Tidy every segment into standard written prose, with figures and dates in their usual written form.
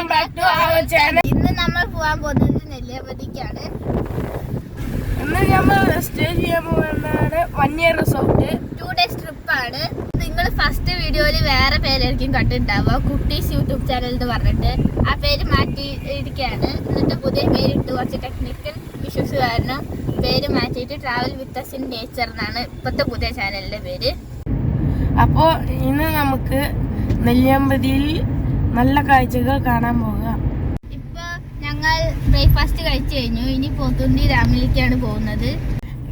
Welcome back to our channel. ഇന്ന് നമ്മൾ പോകാൻ പോകുന്നത് നെല്ലിയാമ്പതിക്കാണ്. ഇന്ന് നമ്മൾ സ്റ്റേ ചെയ്യാൻ പോകുന്നതാണ് 1 year റിസോർട്ട്. 2 days ട്രിപ്പാണ്. നിങ്ങൾ ഫസ്റ്റ് വീഡിയോയിൽ വേറെ പേരായിരിക്കും കണ്ടിട്ടുണ്ടാവുക, കുട്ടീസ് യൂട്യൂബ് ചാനൽ എന്ന് പറഞ്ഞിട്ട്. ആ പേര് മാറ്റിയിരിക്കുകയാണ്. എന്നിട്ട് പുതിയ പേരിട്ട് കുറച്ച് ടെക്നിക്കൽ ഇഷ്യൂസ് കാരണം പേര് മാറ്റിയിട്ട് travel with us in nature എന്നാണ് ഇപ്പോഴത്തെ പുതിയ ചാനലിൻ്റെ പേര്. അപ്പോൾ ഇന്ന് നമുക്ക് നെല്ലിയാമ്പതിയിൽ നല്ല കാഴ്ചകൾ കാണാൻ പോകാം. ഇപ്പൊ ഞങ്ങൾ ബ്രേക്ക്ഫാസ്റ്റ് കഴിച്ചു കഴിഞ്ഞു. ഇനി പോത്തുണ്ടി ഡാമിലേക്കാണ് പോകുന്നത്.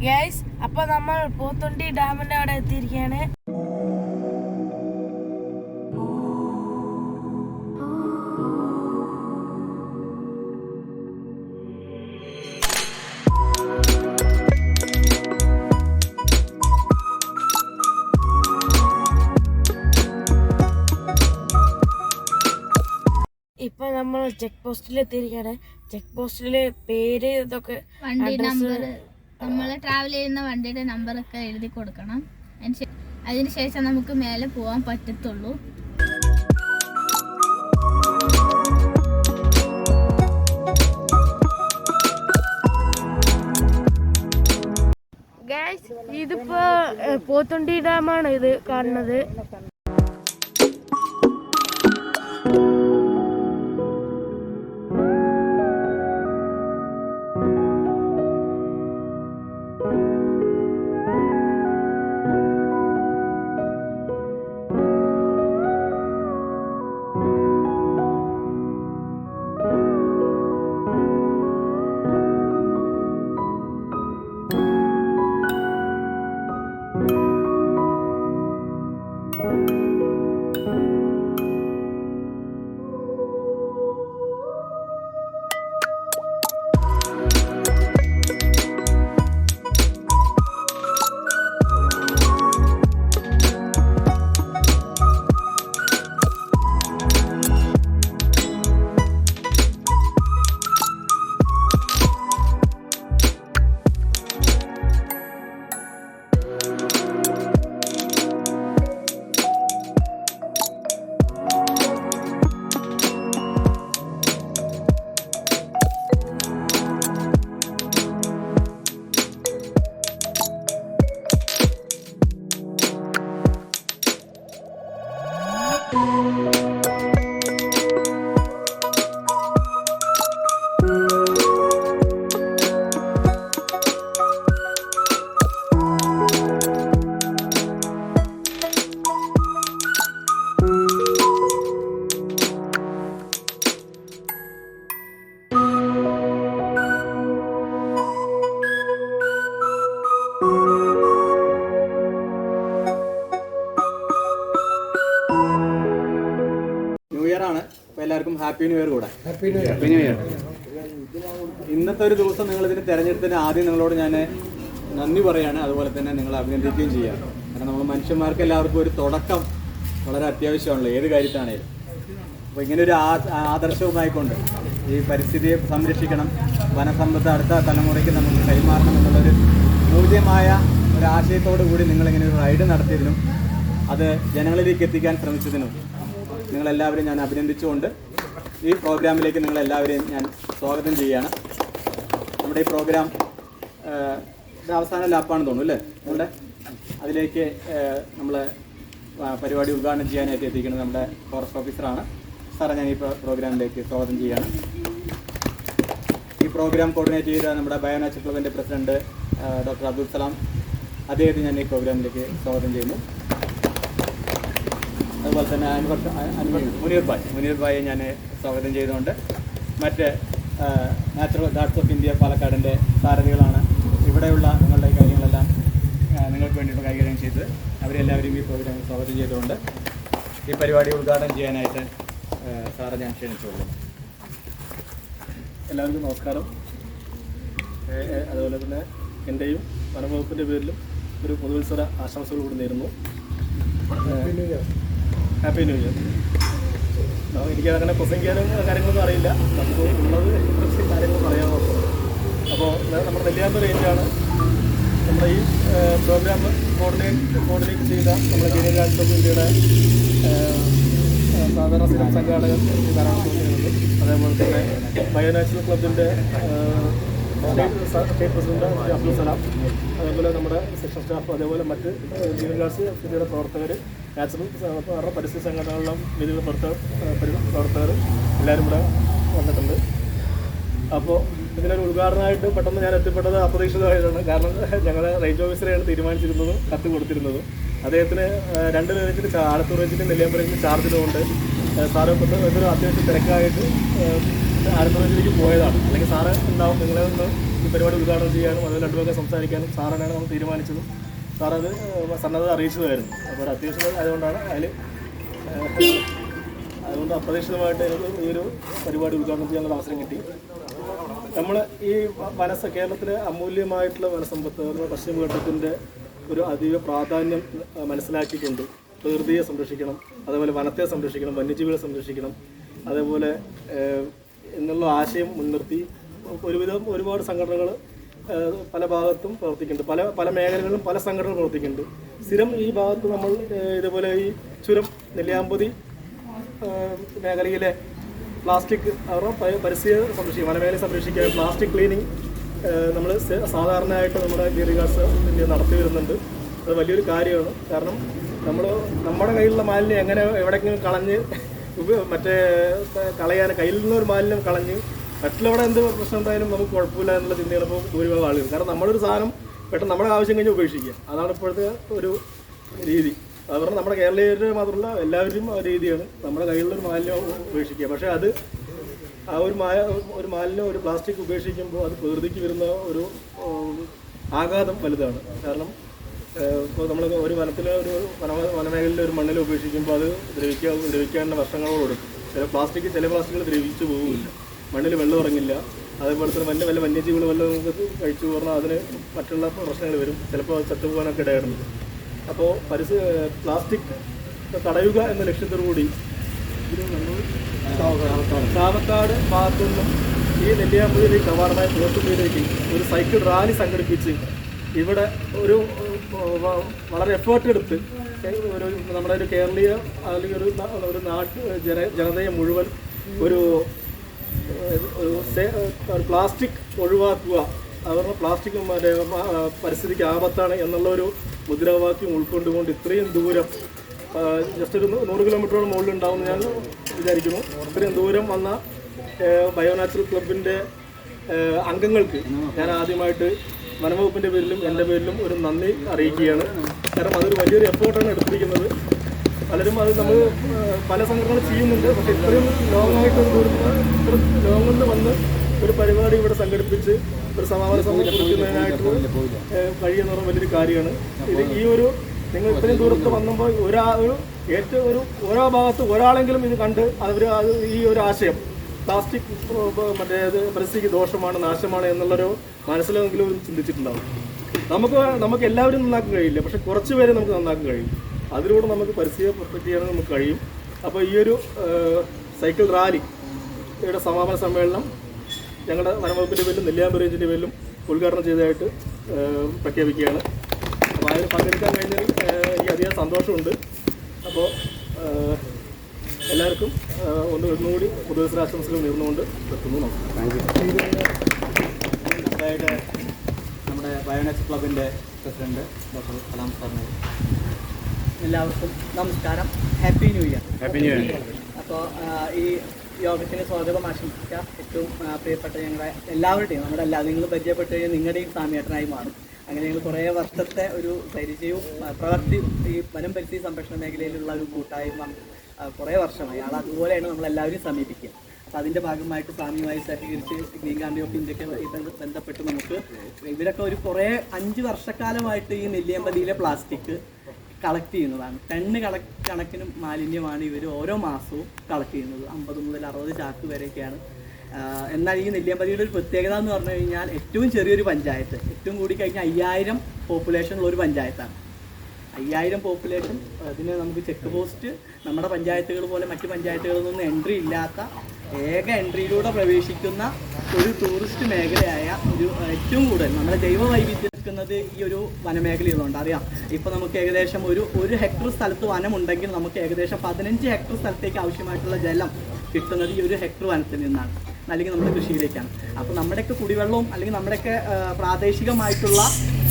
ഗൈസ്, അപ്പോൾ നമ്മൾ പോത്തുണ്ടി ഡാമിന്റെ അവിടെ എത്തിയിരിക്കുകയാണ്. ഇപ്പൊ നമ്മൾ ചെക്ക് പോസ്റ്റിൽ എത്തിയിരിക്കുകയാണ്. ചെക്ക് പോസ്റ്റില് പേര് ഇതൊക്കെ വണ്ടി നമ്പർ, നമ്മൾ ട്രാവൽ ചെയ്യുന്ന വണ്ടിയുടെ നമ്പറൊക്കെ എഴുതി കൊടുക്കണം. അതിനുശേഷം നമുക്ക് മേലെ പോകാൻ പറ്റത്തുള്ളൂ. ഗൈസ്, ഇതിപ്പോ പോത്തുണ്ടി ഡാമാണ് ഇത് കാണുന്നത്. എല്ലാവർക്കും ഹാപ്പി ന്യൂ ഇയർ കൂടെ. Happy new year. ഇന്നത്തെ ഒരു ദിവസം നിങ്ങൾ ഇതിന് തിരഞ്ഞെടുത്തതിന് ആദ്യം നിങ്ങളോട് ഞാൻ നന്ദി പറയാണ്, അതുപോലെ തന്നെ നിങ്ങളെ അഭിനന്ദിക്കുകയും ചെയ്യാം. കാരണം നമ്മൾ മനുഷ്യന്മാർക്ക് എല്ലാവർക്കും ഒരു തുടക്കം വളരെ അത്യാവശ്യമാണല്ലോ, ഏത് കാര്യത്താണേലും. അപ്പോൾ ഇങ്ങനെ ഒരു ആദർശവുമായിക്കൊണ്ട് ഈ പരിസ്ഥിതിയെ സംരക്ഷിക്കണം, വനസമ്പത്ത് അടുത്ത തലമുറയ്ക്ക് നമുക്ക് കൈമാറണം എന്നുള്ളൊരു മൂല്യമായ ഒരാശയത്തോടു കൂടി നിങ്ങളിങ്ങനെ ഒരു റൈഡ് നടത്തിയതിനും അത് ജനങ്ങളിലേക്ക് എത്തിക്കാൻ ശ്രമിച്ചതിനും നിങ്ങളെല്ലാവരെയും ഞാൻ അഭിനന്ദിച്ചുകൊണ്ട് ഈ പ്രോഗ്രാമിലേക്ക് നിങ്ങളെല്ലാവരെയും ഞാൻ സ്വാഗതം ചെയ്യുകയാണ്. നമ്മുടെ ഈ പ്രോഗ്രാം അവസാന ലാപ്പാണെന്ന് തോന്നുന്നു അല്ലേ നമ്മുടെ അതിലേക്ക് നമ്മൾ പരിപാടി ഉദ്ഘാടനം ചെയ്യാനായിട്ട് എത്തിക്കുന്നത് നമ്മുടെ ഫോറസ്റ്റ് ഓഫീസറാണ്. സാറെ ഞാൻ ഈ പ്രോഗ്രാമിലേക്ക് സ്വാഗതം ചെയ്യുകയാണ്. ഈ പ്രോഗ്രാം കോർഡിനേറ്റ് ചെയ്ത നമ്മുടെ ബയോനാച്ചുറൽ ക്ലബിൻ്റെ പ്രസിഡന്റ് ഡോക്ടർ അബ്ദുൽ സലാം, അദ്ദേഹത്തെ ഞാൻ ഈ പ്രോഗ്രാമിലേക്ക് സ്വാഗതം ചെയ്യുന്നു. അതുപോലെ തന്നെ മുനീർ ഭായിയെ ഞാൻ സ്വാഗതം ചെയ്തുകൊണ്ട് മറ്റ് നാച്ചുറൽ ഗാർഡ്സ് ഓഫ് ഇന്ത്യ പാലക്കാടിൻ്റെ സാരഥികളാണ് ഇവിടെയുള്ള നിങ്ങളുടെ കാര്യങ്ങളെല്ലാം നിങ്ങൾക്ക് വേണ്ടിയിട്ട് കൈകാര്യം ചെയ്തത്. അവരെല്ലാവരെയും ഈ പ്രോഗ്രാമിൽ സ്വാഗതം ചെയ്തുകൊണ്ട് ഈ പരിപാടി ഉദ്ഘാടനം ചെയ്യാനായിട്ട് സാറെ ഞാൻ ക്ഷണിച്ചുകൊള്ളു. എല്ലാവർക്കും നമസ്കാരം. അതുപോലെ തന്നെ എൻ്റെയും വനംവകുപ്പിൻ്റെ പേരിലും ഒരു പുതുവത്സര ആശംസകൾ കൂടി നേരുന്നു. Happy new year. എനിക്ക് അങ്ങനെ പ്രസംഗിക്കാനും കാര്യങ്ങളൊന്നും അറിയില്ല, നമുക്ക് ഉള്ളത് കുറച്ച് കാര്യങ്ങൾ പറയാമോ. അപ്പോൾ നമ്മുടെ നെല്ലിയാമ്പതി റേഞ്ചാണ് നമ്മുടെ ഈ പ്രോഗ്രാം കോർഡിനേറ്റ് ചെയ്ത നമ്മുടെ ജനീയ ഗാർഡ്സ് ഓഫ് ഇന്ത്യയുടെ സാധാരണ സ്ഥിരം സംഘാടകൻ ധാരാളം തോന്നിയുണ്ട്. അതേപോലെ തന്നെ ബയോനാച്ചുറൽ ക്ലബിൻ്റെ സ്റ്റേറ്റ് പ്രസിഡന്റ് അബ്ദുൽ സലാം, അതേപോലെ നമ്മുടെ സെക്ഷൻ സ്റ്റാഫ്, അതേപോലെ മറ്റ് ജീവകാശി സ്ഥിതിയുടെ പ്രവർത്തകർ, നാച്ചുറൽ പരിസ്ഥിതി സംഘടനകളിലും വിവിധ പ്രവർത്തകർ എല്ലാവരും ഇവിടെ വന്നിട്ടുണ്ട്. അപ്പോൾ ഇതിനൊരു ഉദ്ഘാടനമായിട്ട് പെട്ടെന്ന് ഞാൻ എത്തിപ്പെട്ടത് അപ്രതീക്ഷിതമായിട്ടാണ്. കാരണം ഞങ്ങളുടെ റേഞ്ച് ഓഫീസറെയാണ് തീരുമാനിച്ചിരുന്നതും കത്ത് കൊടുത്തിരുന്നതും. അദ്ദേഹത്തിന് 2 റേഞ്ചിന് ആലത്തൂർ റേഞ്ചിന് നെല്ലിയാമ്പതി റേഞ്ചിന് ചാർജിലുകൊണ്ട് സാറ് ഇതൊരു അത്യാവശ്യം തിരക്കായിട്ട് ആലത്തൂർ റേഞ്ചിലേക്ക് പോയതാണ്. അല്ലെങ്കിൽ സാറ് ഉണ്ടാവും നിങ്ങളെ ഒന്ന് ഈ പരിപാടി ഉദ്ഘാടനം ചെയ്യാനും അതിൽ 2 പേർക്ക് സംസാരിക്കാനും സാറാണ് നമ്മൾ തീരുമാനിച്ചതും. സാറത് സന്നദ്ധത അറിയിച്ചതായിരുന്നു. അപ്പോൾ ഒരു അത്യാവശ്യം ആയതുകൊണ്ടാണ് അതുകൊണ്ട് അപ്രതീക്ഷിതമായിട്ട് ഈ ഒരു പരിപാടി ഉദ്ഘാടനം ചെയ്യാനുള്ള അവസരം കിട്ടി. നമ്മൾ ഈ കേരളത്തിലെ അമൂല്യമായിട്ടുള്ള വനസമ്പത്ത് പശ്ചിമഘട്ടത്തിൻ്റെ ഒരു അതീവ പ്രാധാന്യം മനസ്സിലാക്കിക്കൊണ്ട് പ്രകൃതിയെ സംരക്ഷിക്കണം, അതേപോലെ വനത്തെ സംരക്ഷിക്കണം, വന്യജീവികളെ സംരക്ഷിക്കണം, അതേപോലെ എന്നുള്ള ആശയം മുൻനിർത്തി ഒരുപാട് സംഘടനകൾ പല ഭാഗത്തും പ്രവർത്തിക്കുന്നുണ്ട്. പല മേഖലകളിലും പല സംഘടനകൾ പ്രവർത്തിക്കുന്നുണ്ട്. സ്ഥിരം ഈ ഭാഗത്ത് നമ്മൾ ഇതുപോലെ ഈ ചുരം നെല്ലിയാമ്പതി മേഖലയിലെ പ്ലാസ്റ്റിക് അവരുടെ പരിസ്ഥിതി സംരക്ഷിക്കുക, വനമേഖലയെ സംരക്ഷിക്കുക, പ്ലാസ്റ്റിക് ക്ലീനിങ് നമ്മൾ സാധാരണയായിട്ട് നമ്മുടെ ഗിരികാസ് നടത്തി വരുന്നുണ്ട്. അത് വലിയൊരു കാര്യമാണ്. കാരണം നമ്മുടെ കയ്യിലുള്ള മാലിന്യം എങ്ങനെ എവിടെയെങ്കിലും കളഞ്ഞ് കയ്യിൽ നിന്നൊരു മാലിന്യം കളഞ്ഞ് മറ്റുള്ളവിടെ എന്ത് പ്രശ്നം ഉണ്ടായാലും നമുക്ക് കുഴപ്പമില്ല എന്നുള്ള ചിന്തയാണ് ഇപ്പോൾ ഭൂരിഭാഗം ആളുകൾ. കാരണം നമ്മളൊരു സാധനം പെട്ടെന്ന് നമ്മുടെ ആവശ്യം കഴിഞ്ഞ് ഉപേക്ഷിക്കുക, അതാണ് ഇപ്പോഴത്തെ ഒരു രീതി. അതുപോലെ നമ്മുടെ കേരളീയരുടെ മാത്രമല്ല എല്ലാവരും ആ രീതിയാണ്. നമ്മുടെ കയ്യിലുള്ളൊരു മാലിന്യം ഉപേക്ഷിക്കുക. പക്ഷേ അത് ആ ഒരു മാലിന്യം ഒരു പ്ലാസ്റ്റിക് ഉപേക്ഷിക്കുമ്പോൾ അത് പ്രകൃതിക്ക് വരുന്ന ഒരു ആഘാതം വലുതാണ്. കാരണം ഇപ്പോൾ നമ്മൾ ഒരു വനത്തിലെ വനമേഖലയിലെ ഒരു മണ്ണിൽ ഉപേക്ഷിക്കുമ്പോൾ അത് ദ്രവിക്കാനുള്ള വർഷങ്ങളോട് കൊടുക്കും. ചില പ്ലാസ്റ്റിക്കുകൾ ദ്രവിച്ചു പോകില്ല, മണ്ണിൽ വെള്ളം ഇറങ്ങില്ല. അതേപോലെ തന്നെ വല്ല വന്യജീവികൾ വല്ലതും നമുക്ക് കഴിച്ചു പറഞ്ഞാൽ അതിന് മറ്റുള്ള പ്രശ്നങ്ങൾ വരും, ചിലപ്പോൾ ചത്തുപോകാനൊക്കെ ഇടയാറുണ്ട്. അപ്പോൾ പ്ലാസ്റ്റിക് തടയുക എന്ന ലക്ഷ്യത്തോടുകൂടി ചാവക്കാട് ഭാഗത്തുനിന്നും ഈ നെല്ലിയാമ്പതിയിലേക്ക് കവാടമായ പോത്തുള്ളിയിലേക്ക് ഒരു സൈക്കിൾ റാലി സംഘടിപ്പിച്ച് ഇവിടെ ഒരു വളരെ എഫേർട്ട് എടുത്ത് നമ്മുടെ ഒരു കേരളീയ അല്ലെങ്കിൽ ഒരു ജനതയെ മുഴുവൻ ഒരു പ്ലാസ്റ്റിക് ഒഴിവാക്കുക, അവരുടെ പ്ലാസ്റ്റിക് പരിസ്ഥിതിക്ക് ആപത്താണ് എന്നുള്ളൊരു മുദ്രാവാക്യം ഉൾക്കൊണ്ടുകൊണ്ട് ഇത്രയും ദൂരം ജസ്റ്റ് ഒരു 100 കിലോമീറ്ററോളം മുകളിലുണ്ടാവുമെന്ന് ഞാൻ വിചാരിക്കുന്നു. ഇത്രയും ദൂരം വന്ന ബയോനാച്ചുറൽ ക്ലബിൻ്റെ അംഗങ്ങൾക്ക് ഞാൻ ആദ്യമായിട്ട് വനംവകുപ്പിൻ്റെ പേരിലും എൻ്റെ പേരിലും ഒരു നന്ദി അറിയിക്കുകയാണ്. കാരണം അതൊരു വലിയൊരു എഫേർട്ടാണ് എടുത്തിരിക്കുന്നത്. പലരും അത് നമ്മൾ പല സംഘടനകൾ ചെയ്യുന്നുണ്ട്. പക്ഷേ ഇത്രയും ലോങ്ങായിട്ട് ലോങ്ങിൽ നിന്ന് വന്ന് ഒരു പരിപാടി ഇവിടെ സംഘടിപ്പിച്ച് ഒരു സമാപന സമിതി കുറിക്കുന്നതിനായിട്ട് കഴിയുന്ന വലിയൊരു കാര്യമാണ്. ഈ ഒരു നിങ്ങൾ ഇത്രയും ദൂരത്ത് വന്നപ്പോൾ ഓരോ ഭാഗത്ത് ഒരാളെങ്കിലും ഇത് കണ്ട് ഈ ഒരു ആശയം പ്ലാസ്റ്റിക് പരിസ്ഥിതിക്ക് ദോഷമാണ്, നാശമാണ് എന്നുള്ളൊരു മനസ്സിലെങ്കിലും ചിന്തിച്ചിട്ടുണ്ടാവും. നമുക്ക് എല്ലാവരും നന്നാക്കാൻ കഴിയില്ല, പക്ഷെ കുറച്ച് പേരെ നമുക്ക് നന്നാക്കാൻ കഴിയും. അതിലൂടെ നമുക്ക് പരിസ്ഥിതിയെ പ്രൊട്ടക്ട് ചെയ്യാൻ നമുക്ക് കഴിയും. അപ്പോൾ ഈ ഒരു സൈക്കിൾ റാലിയുടെ സമാപന സമ്മേളനം ഞങ്ങളുടെ വനംവകുപ്പിൻ്റെ പേരിലും നെല്ലിയാമ്പതി റേഞ്ചിൻ്റെ പേരിലും ഉദ്ഘാടനം ചെയ്തതായിട്ട് പ്രഖ്യാപിക്കുകയാണ്. അപ്പോൾ അതിൽ പങ്കെടുക്കാൻ കഴിഞ്ഞാൽ എനിക്ക് അധികം സന്തോഷമുണ്ട്. അപ്പോൾ എല്ലാവർക്കും ഒന്നുകൂടി പുതുവത്സരാശംസകൾ നേർന്നുകൊണ്ട് നിർത്തുന്നു. അടുത്തതായിട്ട് നമ്മുടെ ബയോനാച്ചുറൽ ക്ലബിൻ്റെ പ്രസിഡന്റ് ഡോക്ടർ കലാം സാറിന്. എല്ലാവർക്കും നമസ്കാരം, happy new year. Happy new year. അപ്പോൾ ഈ യോഗത്തിന് സ്വാഗതം ആശംസിക്കുക ഏറ്റവും പ്രിയപ്പെട്ട ഞങ്ങളുടെ എല്ലാവരുടെയും നിങ്ങൾ പരിചയപ്പെട്ട് കഴിഞ്ഞാൽ നിങ്ങളുടെയും സാമ്യേട്ടനായി മാറും. അങ്ങനെ ഞങ്ങൾ കുറേ വർഷത്തെ ഒരു പരിചയവും പ്രവർത്തി ഈ വനം പരിസ്ഥിതി സംരക്ഷണ മേഖലയിലുള്ള ഒരു കൂട്ടായ്മ കുറേ വർഷമായി. അതുപോലെയാണ് നമ്മളെല്ലാവരും സമീപിക്കുക. അപ്പോൾ അതിൻ്റെ ഭാഗമായിട്ട് സ്വാമിയുമായി സഹകരിച്ച് ഗ്രീൻ ഗാർഡൻ ഓഫ് ഇന്ത്യക്ക് ബന്ധപ്പെട്ട് നമുക്ക് ഇവരൊക്കെ ഒരു കുറേ 5 വർഷക്കാലമായിട്ട് ഈ നെല്ലിയാമ്പതിയിലെ പ്ലാസ്റ്റിക് കളക്ട് ചെയ്യുന്നതാണ്. ടണ്ണ് കണക്കിന് മാലിന്യമാണ് ഇവർ ഓരോ മാസവും കളക്ട് ചെയ്യുന്നത്. 50 മുതൽ 60 ചാക്ക് വരെയൊക്കെയാണ്. എന്നാൽ ഈ നെല്ലിയാമ്പതിയുടെ ഒരു പ്രത്യേകത എന്ന് പറഞ്ഞു കഴിഞ്ഞാൽ ഏറ്റവും ചെറിയൊരു പഞ്ചായത്ത്, ഏറ്റവും കൂടി കഴിഞ്ഞാൽ 5000 പോപ്പുലേഷനുള്ള ഒരു പഞ്ചായത്താണ്. 5000 പോപ്പുലേഷൻ. അതിന് നമുക്ക് ചെക്ക് പോസ്റ്റ് നമ്മുടെ പഞ്ചായത്തുകൾ പോലെ മറ്റ് പഞ്ചായത്തുകളിൽ നിന്നും എൻട്രി ഇല്ലാത്ത ഏക എൻട്രിയിലൂടെ പ്രവേശിക്കുന്ന ഒരു ടൂറിസ്റ്റ് മേഖലയായ ഒരു ഏറ്റവും കൂടുതൽ നമ്മുടെ ജൈവ വൈവിധ്യം നിൽക്കുന്നത് ഈ ഒരു വനമേഖലയിലുണ്ട്. അറിയാം, ഇപ്പോൾ നമുക്ക് ഏകദേശം ഒരു ഹെക്ടർ സ്ഥലത്ത് വനമുണ്ടെങ്കിൽ നമുക്ക് ഏകദേശം 15 ഹെക്ടർ സ്ഥലത്തേക്ക് ആവശ്യമായിട്ടുള്ള ജലം കിട്ടുന്നത് ഈ ഒരു ഹെക്ടർ വനത്തിൽ നിന്നാണ്, അല്ലെങ്കിൽ നമ്മുടെ കൃഷിയിലേക്കാണ്. അപ്പോൾ നമ്മുടെയൊക്കെ കുടിവെള്ളവും അല്ലെങ്കിൽ നമ്മുടെയൊക്കെ പ്രാദേശികമായിട്ടുള്ള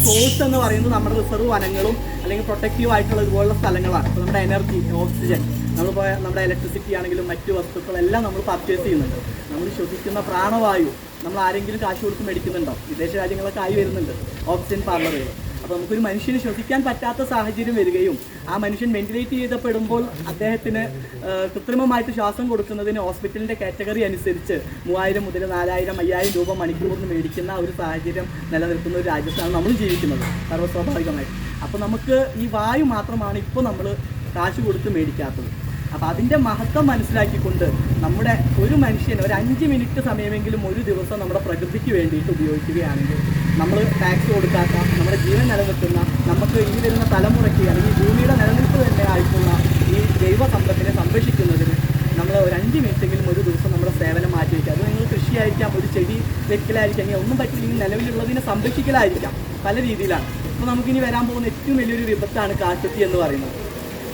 സോഴ്സ് എന്ന് പറയുന്നത് നമ്മുടെ റിസർവ് വനങ്ങളും അല്ലെങ്കിൽ പ്രൊട്ടക്റ്റീവ് ആയിട്ടുള്ള ഇതുപോലുള്ള സ്ഥലങ്ങളാണ്. ഇപ്പോൾ നമ്മുടെ എനർജി, ഓക്സിജൻ, നമ്മളിപ്പോൾ നമ്മുടെ ഇലക്ട്രിസിറ്റി ആണെങ്കിലും മറ്റു വസ്തുക്കളെല്ലാം നമ്മൾ പർച്ചേസ് ചെയ്യുന്നുണ്ട്. നമ്മൾ ശ്വസിക്കുന്ന പ്രാണവായു നമ്മൾ ആരെങ്കിലും കാശ് കൊടുത്ത് മേടിക്കുന്നുണ്ടോ? വിദേശ രാജ്യങ്ങളൊക്കെ ആയി വരുന്നുണ്ട് ഓക്സിജൻ പാർലറുകൾ. അപ്പോൾ നമുക്കൊരു മനുഷ്യന് ശ്വസിക്കാൻ പറ്റാത്ത സാഹചര്യം വരികയും ആ മനുഷ്യൻ വെന്റിലേറ്റ് ചെയ്തപ്പെടുമ്പോൾ അദ്ദേഹത്തിന് കൃത്രിമമായിട്ട് ശ്വാസം കൊടുക്കുന്നതിന് ഹോസ്പിറ്റലിൻ്റെ കാറ്റഗറി അനുസരിച്ച് 3000 മുതൽ 4000, 5000 രൂപ മണിക്കൂറിന് മേടിക്കുന്ന ഒരു സാഹചര്യം നിലനിൽക്കുന്ന ഒരു രാജ്യത്താണ് നമ്മൾ ജീവിക്കുന്നത് സർവ്വസ്വാഭാവികമായിട്ട്. അപ്പോൾ നമുക്ക് ഈ വായു മാത്രമാണ് ഇപ്പോൾ നമ്മൾ കാശ് കൊടുത്ത് മേടിക്കാത്തത്. അപ്പോൾ അതിൻ്റെ മഹത്വം മനസ്സിലാക്കിക്കൊണ്ട് നമ്മുടെ ഒരു മനുഷ്യന് ഒരു 5 മിനിറ്റ് സമയമെങ്കിലും ഒരു ദിവസം നമ്മുടെ പ്രകൃതിക്ക് വേണ്ടിയിട്ട് ഉപയോഗിക്കുകയാണെങ്കിൽ നമ്മൾ ടാക്സ് കൊടുക്കാത്ത, നമ്മുടെ ജീവൻ നിലനിൽക്കുന്ന, നമുക്ക് ഇനി വരുന്ന തലമുറയ്ക്ക് അല്ലെങ്കിൽ ഭൂമിയുടെ നിലനിൽപ്പ് തന്നെ ആയിട്ടുള്ള ഈ ജൈവ സമ്പത്തിനെ സംരക്ഷിക്കുന്നതിന് നമ്മൾ ഒരു 5 മിനിറ്റെങ്കിലും ഒരു ദിവസം നമ്മുടെ സേവനം മാറ്റി വയ്ക്കുക. അത് നിങ്ങൾ കൃഷിയായിരിക്കാം, ഒരു ചെടി വെക്കലായിരിക്കാം, ഇനി ഒന്നും പറ്റില്ലെങ്കിൽ നിലവിലുള്ളതിനെ സംരക്ഷിക്കലായിരിക്കാം, പല രീതിയിലാണ്. അപ്പോൾ നമുക്കിനി വരാൻ പോകുന്ന ഏറ്റവും വലിയൊരു വിപത്താണ് കാട്ടുതീ എന്ന് പറയുന്നത്.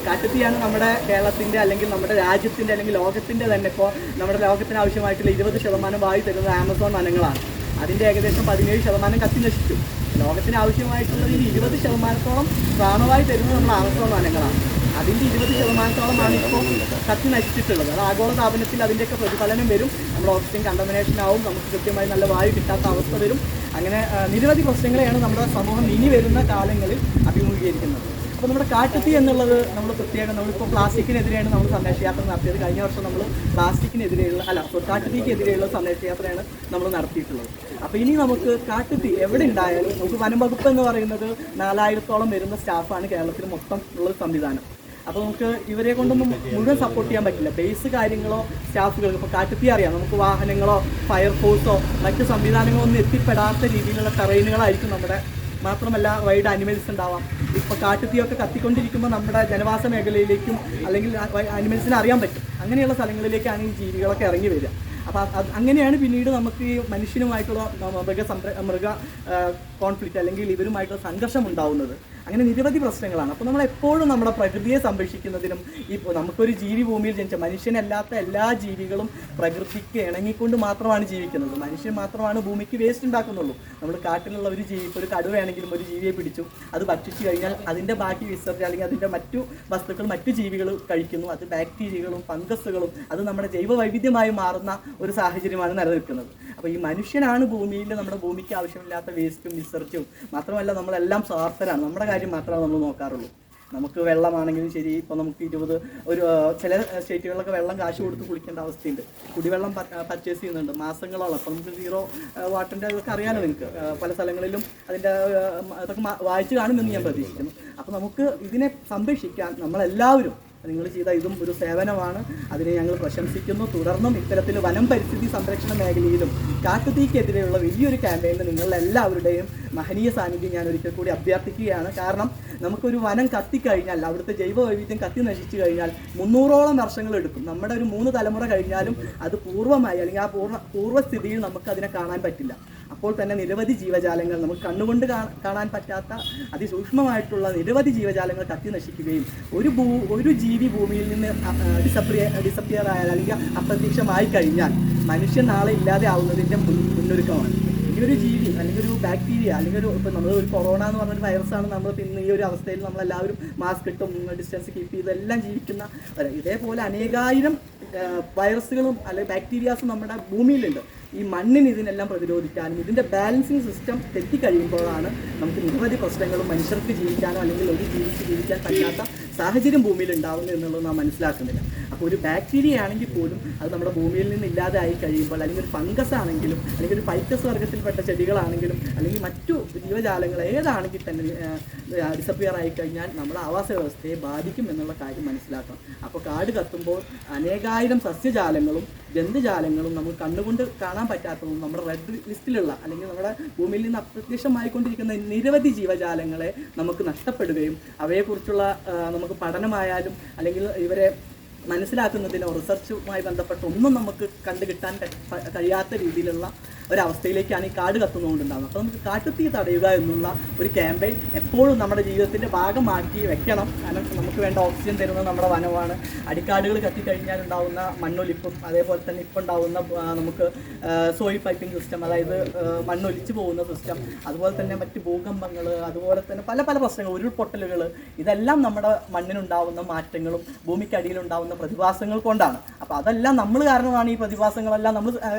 കാട്ടുതീയാണ് നമ്മുടെ കേരളത്തിൻ്റെ അല്ലെങ്കിൽ നമ്മുടെ രാജ്യത്തിൻ്റെ അല്ലെങ്കിൽ ലോകത്തിൻ്റെ തന്നെ ഇപ്പോൾ നമ്മുടെ ലോകത്തിന് ആവശ്യമായിട്ടുള്ള 20% വായു തരുന്നത് ആമസോൺ വനങ്ങളാണ്. അതിൻ്റെ ഏകദേശം 17% കത്തി നശിച്ചു. ലോകത്തിന് ആവശ്യമായിട്ടുള്ളതിൽ 20%-ഓളം പ്രാണവായു തരുന്നത് നമ്മുടെ ആമസോൺ വനങ്ങളാണ്. അതിൻ്റെ 20%-ഓളമാണ് ഇപ്പോൾ കത്തി നശിച്ചിട്ടുള്ളത്. അത് ആഗോള താപനത്തിൽ അതിൻ്റെയൊക്കെ പ്രതിഫലനം വരും. നമ്മുടെ ഓക്സിജൻ കണ്ടമിനേഷൻ ആവും, നമുക്ക് കൃത്യമായി നല്ല വായു കിട്ടാത്ത അവസ്ഥ വരും. അങ്ങനെ നിരവധി പ്രശ്നങ്ങളെയാണ് നമ്മുടെ സമൂഹം ഇനി വരുന്ന കാലങ്ങളിൽ അഭിമുഖീകരിക്കുന്നത്. അപ്പോൾ നമ്മുടെ കാട്ടുതീ എന്നുള്ളത് നമ്മൾ പ്രത്യേകം നമ്മളിപ്പോൾ പ്ലാസ്റ്റിക്കിനെതിരെയാണ് നമ്മൾ സന്ദേശയാത്ര നടത്തിയത്. കഴിഞ്ഞ വർഷം നമ്മൾ കാട്ടുതീക്കെതിരെയുള്ള സന്ദേശയാത്രയാണ് നമ്മൾ നടത്തിയിട്ടുള്ളത്. അപ്പോൾ ഇനി നമുക്ക് കാട്ടുതീ എവിടെ ഉണ്ടായാലും നമുക്ക് വനം വകുപ്പ് എന്ന് പറയുന്നത് 4000-ഓളം വരുന്ന സ്റ്റാഫാണ് കേരളത്തിൽ മൊത്തം ഉള്ള സംവിധാനം. അപ്പോൾ നമുക്ക് ഇവരെ കൊണ്ടൊന്നും മുഴുവൻ സപ്പോർട്ട് ചെയ്യാൻ പറ്റില്ല. ബേസ് കാര്യങ്ങളോ സ്റ്റാഫുകൾക്ക് ഇപ്പോൾ കാട്ടുതീ അറിയാം, നമുക്ക് വാഹനങ്ങളോ ഫയർഫോഴ്സോ മറ്റ് സംവിധാനങ്ങളോ ഒന്നും എത്തിപ്പെടാത്ത രീതിയിലുള്ള ടെറൈനുകളായിരിക്കും നമ്മുടെ. മാത്രമല്ല വൈഡ് അനിമൽസ് ഉണ്ടാവാം. ഇപ്പോൾ കാട്ടുതീയൊക്കെ കത്തിക്കൊണ്ടിരിക്കുമ്പോൾ നമ്മുടെ ജനവാസ മേഖലയിലേക്കും അല്ലെങ്കിൽ അനിമൽസിനെ അറിയാൻ പറ്റും. അങ്ങനെയുള്ള സ്ഥലങ്ങളിലേക്കാണ് ഈ ജീവികളൊക്കെ ഇറങ്ങി വരിക. അപ്പോൾ അങ്ങനെയാണ് പിന്നീട് നമുക്ക് ഈ മനുഷ്യനുമായിട്ടുള്ള മൃഗ കോൺഫ്ലിക്റ്റ് അല്ലെങ്കിൽ ഇവരുമായിട്ടുള്ള സംഘർഷം ഉണ്ടാവുന്നത്. അങ്ങനെ നിരവധി പ്രശ്നങ്ങളാണ്. അപ്പോൾ നമ്മളെപ്പോഴും നമ്മുടെ പ്രകൃതിയെ സംരക്ഷിക്കുന്നതിനും ഇപ്പോൾ നമുക്കൊരു ജീവി ഭൂമിയിൽ ജനിച്ച മനുഷ്യനല്ലാത്ത എല്ലാ ജീവികളും പ്രകൃതിക്ക് ഇണങ്ങിക്കൊണ്ട് മാത്രമാണ് ജീവിക്കുന്നത്. മനുഷ്യൻ മാത്രമാണ് ഭൂമിക്ക് വേസ്റ്റ് ഉണ്ടാക്കുന്നുള്ളൂ. നമ്മൾ കാട്ടിലുള്ള ഒരു ജീവി, ഇപ്പോൾ ഒരു കടുവയാണെങ്കിലും ഒരു ജീവിയെ പിടിച്ചു അത് ഭക്ഷിച്ചു കഴിഞ്ഞാൽ അതിൻ്റെ ബാക്കി വിസർജ്ജനം അല്ലെങ്കിൽ അതിൻ്റെ മറ്റു വസ്തുക്കൾ മറ്റു ജീവികൾ കഴിക്കുന്നു. അത് ബാക്ടീരിയകളും ഫംഗസുകളും അത് നമ്മുടെ ജൈവ വൈവിധ്യമായി മാറുന്ന ഒരു സാഹചര്യമാണ് നിലനിൽക്കുന്നത്. അപ്പോൾ ഈ മനുഷ്യനാണ് ഭൂമിയിൽ നമ്മുടെ ഭൂമിക്ക് ആവശ്യമില്ലാത്ത വേസ്റ്റും വിസർജ്യവും. മാത്രമല്ല നമ്മളെല്ലാം സ്വാർത്ഥരാണ്, നമ്മുടെ കാര്യം മാത്രമേ നമ്മൾ നോക്കാറുള്ളൂ. നമുക്ക് വെള്ളമാണെങ്കിലും ശരി, ഇപ്പോൾ നമുക്ക് ചില സ്റ്റേറ്റുകളിലൊക്കെ വെള്ളം കാശ് കൊടുത്ത് കുളിക്കേണ്ട അവസ്ഥയുണ്ട്. കുടിവെള്ളം പർച്ചേസ് ചെയ്യുന്നുണ്ട് മാസങ്ങളോളം. അപ്പോൾ നമുക്ക് 0 വാട്ടറിൻ്റെ അതൊക്കെ അറിയാമല്ലോ നിങ്ങൾക്ക്. പല സ്ഥലങ്ങളിലും അതിൻ്റെ അതൊക്കെ വായിച്ച് കാണുമെന്ന് ഞാൻ പ്രതീക്ഷിക്കുന്നു. അപ്പോൾ നമുക്ക് ഇതിനെ സംരക്ഷിക്കാൻ നമ്മളെല്ലാവരും, നിങ്ങൾ ചെയ്ത ഇതും ഒരു സേവനമാണ്, അതിനെ ഞങ്ങൾ പ്രശംസിക്കുന്നു. തുടർന്നും ഇത്തരത്തിൽ വനം പരിസ്ഥിതി സംരക്ഷണ മേഖലയിലും കാട്ടുതീക്കെതിരെയുള്ള വലിയൊരു ക്യാമ്പയിനിൽ നിങ്ങളുടെ എല്ലാവരുടെയും മഹനീയ സാന്നിധ്യം ഞാൻ ഒരിക്കൽ കൂടി അഭ്യർത്ഥിക്കുകയാണ്. കാരണം നമുക്കൊരു വനം കത്തിക്കഴിഞ്ഞാൽ, അവിടുത്തെ ജൈവ വൈവിധ്യം കത്തി നശിച്ചു കഴിഞ്ഞാൽ 300ഓളം വർഷങ്ങൾ എടുക്കും. നമ്മുടെ ഒരു 3 തലമുറ കഴിഞ്ഞാലും അത് പൂർവ്വമായി അല്ലെങ്കിൽ ആ പൂർവ്വസ്ഥിതിയിൽ നമുക്ക് അതിനെ കാണാൻ പറ്റില്ല. അപ്പോൾ തന്നെ നിരവധി ജീവജാലങ്ങൾ, നമുക്ക് കണ്ണുകൊണ്ട് കാണാൻ പറ്റാത്ത അതിസൂക്ഷ്മമായിട്ടുള്ള നിരവധി ജീവജാലങ്ങൾ കത്തി നശിക്കുകയും ഒരു ജീവി ഭൂമിയിൽ നിന്ന് ഡിസപ്പിയർ ആയാൽ അല്ലെങ്കിൽ അപ്രത്യക്ഷമായി കഴിഞ്ഞാൽ മനുഷ്യൻ നാളെ ഇല്ലാതെ ആവുന്നതിൻ്റെ മുന്നൊരുക്കമാണ്. ഈ ഒരു ജീവി അല്ലെങ്കിൽ ഒരു ബാക്ടീരിയ അല്ലെങ്കിൽ ഇപ്പോൾ നമ്മൾ ഒരു കൊറോണ എന്ന് പറഞ്ഞൊരു വൈറസാണ് നമ്മൾ ഇന്ന് ഈ ഒരു അവസ്ഥയിൽ നമ്മളെല്ലാവരും മാസ്ക് ഇട്ടും ഡിസ്റ്റൻസ് കീപ്പ് ചെയ്തെല്ലാം ജീവിക്കുന്ന ഇതേപോലെ അനേകായിരം വൈറസുകളും അല്ലെങ്കിൽ ബാക്ടീരിയാസും നമ്മുടെ ഭൂമിയിലുണ്ട്. ഈ മണ്ണിന് ഇതിനെല്ലാം പ്രതിരോധിക്കാനും ഇതിൻ്റെ ബാലൻസിങ് സിസ്റ്റം തെറ്റിക്കഴിയുമ്പോഴാണ് നമുക്ക് നിരവധി പ്രശ്നങ്ങളും മനുഷ്യർക്ക് ജീവിക്കാനോ അല്ലെങ്കിൽ ഒരു ജീവിക്ക് ജീവിക്കാൻ പറ്റാത്ത സാഹചര്യം ഭൂമിയിൽ ഉണ്ടാവുന്നു എന്നുള്ളത് നാം മനസ്സിലാക്കുന്നില്ല. അപ്പോൾ ഒരു ബാക്ടീരിയ ആണെങ്കിൽ പോലും അത് നമ്മുടെ ഭൂമിയിൽ നിന്ന് ഇല്ലാതെ ആയി കഴിയുമ്പോൾ, അല്ലെങ്കിൽ ഒരു ഫംഗസ് ആണെങ്കിലും അല്ലെങ്കിൽ ഒരു ഫൈറ്റസ് വർഗത്തിൽപ്പെട്ട ചെടികളാണെങ്കിലും അല്ലെങ്കിൽ മറ്റു ജീവജാലങ്ങൾ ഏതാണെങ്കിൽ തന്നെ ഡിസപ്പിയർ ആയി കഴിഞ്ഞാൽ നമ്മുടെ ആവാസ വ്യവസ്ഥയെ ബാധിക്കും എന്നുള്ള കാര്യം മനസ്സിലാക്കണം. അപ്പോൾ കാട് കത്തുമ്പോൾ അനേകായിരം സസ്യജാലങ്ങളും ജന്തുജാലങ്ങളും നമുക്ക് കണ്ണുകൊണ്ട് കാണാൻ പറ്റാത്തതും നമ്മുടെ റെഡ് ലിസ്റ്റിലുള്ള അല്ലെങ്കിൽ നമ്മുടെ ഭൂമിയിൽ നിന്ന് അപ്രത്യക്ഷമായിക്കൊണ്ടിരിക്കുന്ന നിരവധി ജീവജാലങ്ങളെ നമുക്ക് നഷ്ടപ്പെടുകയും അവയെക്കുറിച്ചുള്ള നമുക്ക് പഠനമായാലും അല്ലെങ്കിൽ ഇവരെ മനസ്സിലാക്കുന്നതിനോ റിസർച്ചുമായി ബന്ധപ്പെട്ട് ഒന്നും നമുക്ക് കണ്ടു കിട്ടാൻ കഴിയാത്ത രീതിയിലുള്ള ഒരവസ്ഥയിലേക്കാണ് ഈ കാട് കത്തുന്നതുകൊണ്ടുണ്ടാകുന്നത്. അപ്പോൾ നമുക്ക് കാട്ടുതീ തടയുക എന്നുള്ള ഒരു ക്യാമ്പയിൻ എപ്പോഴും നമ്മുടെ ജീവിതത്തിൻ്റെ ഭാഗമാക്കി വെക്കണം. കാരണം നമുക്ക് വേണ്ട ഓക്സിജൻ തരുന്നത് നമ്മുടെ വനമാണ്. അടിക്കാടുകൾ കത്തിക്കഴിഞ്ഞാൽ ഉണ്ടാകുന്ന മണ്ണൊലിപ്പും അതേപോലെ തന്നെ ഇപ്പോൾ ഉണ്ടാകുന്ന നമുക്ക് സോയിൽ പൈപ്പിംഗ് സിസ്റ്റം, അതായത് മണ്ണൊലിച്ചു പോകുന്ന സിസ്റ്റം, അതുപോലെ തന്നെ മറ്റ് ഭൂകമ്പങ്ങൾ, അതുപോലെ തന്നെ പല പല പ്രശ്നങ്ങൾ, ഉരുൾപൊട്ടലുകൾ, ഇതെല്ലാം നമ്മുടെ മണ്ണിനുണ്ടാകുന്ന മാറ്റങ്ങളും ഭൂമിക്കടിയിലുണ്ടാകുന്ന പ്രതിഭാസങ്ങൾ കൊണ്ടാണ്. അപ്പോൾ അതെല്ലാം നമ്മൾ കാരണമാണ് ഈ പ്രതിഭാസങ്ങളെല്ലാം നമ്മൾ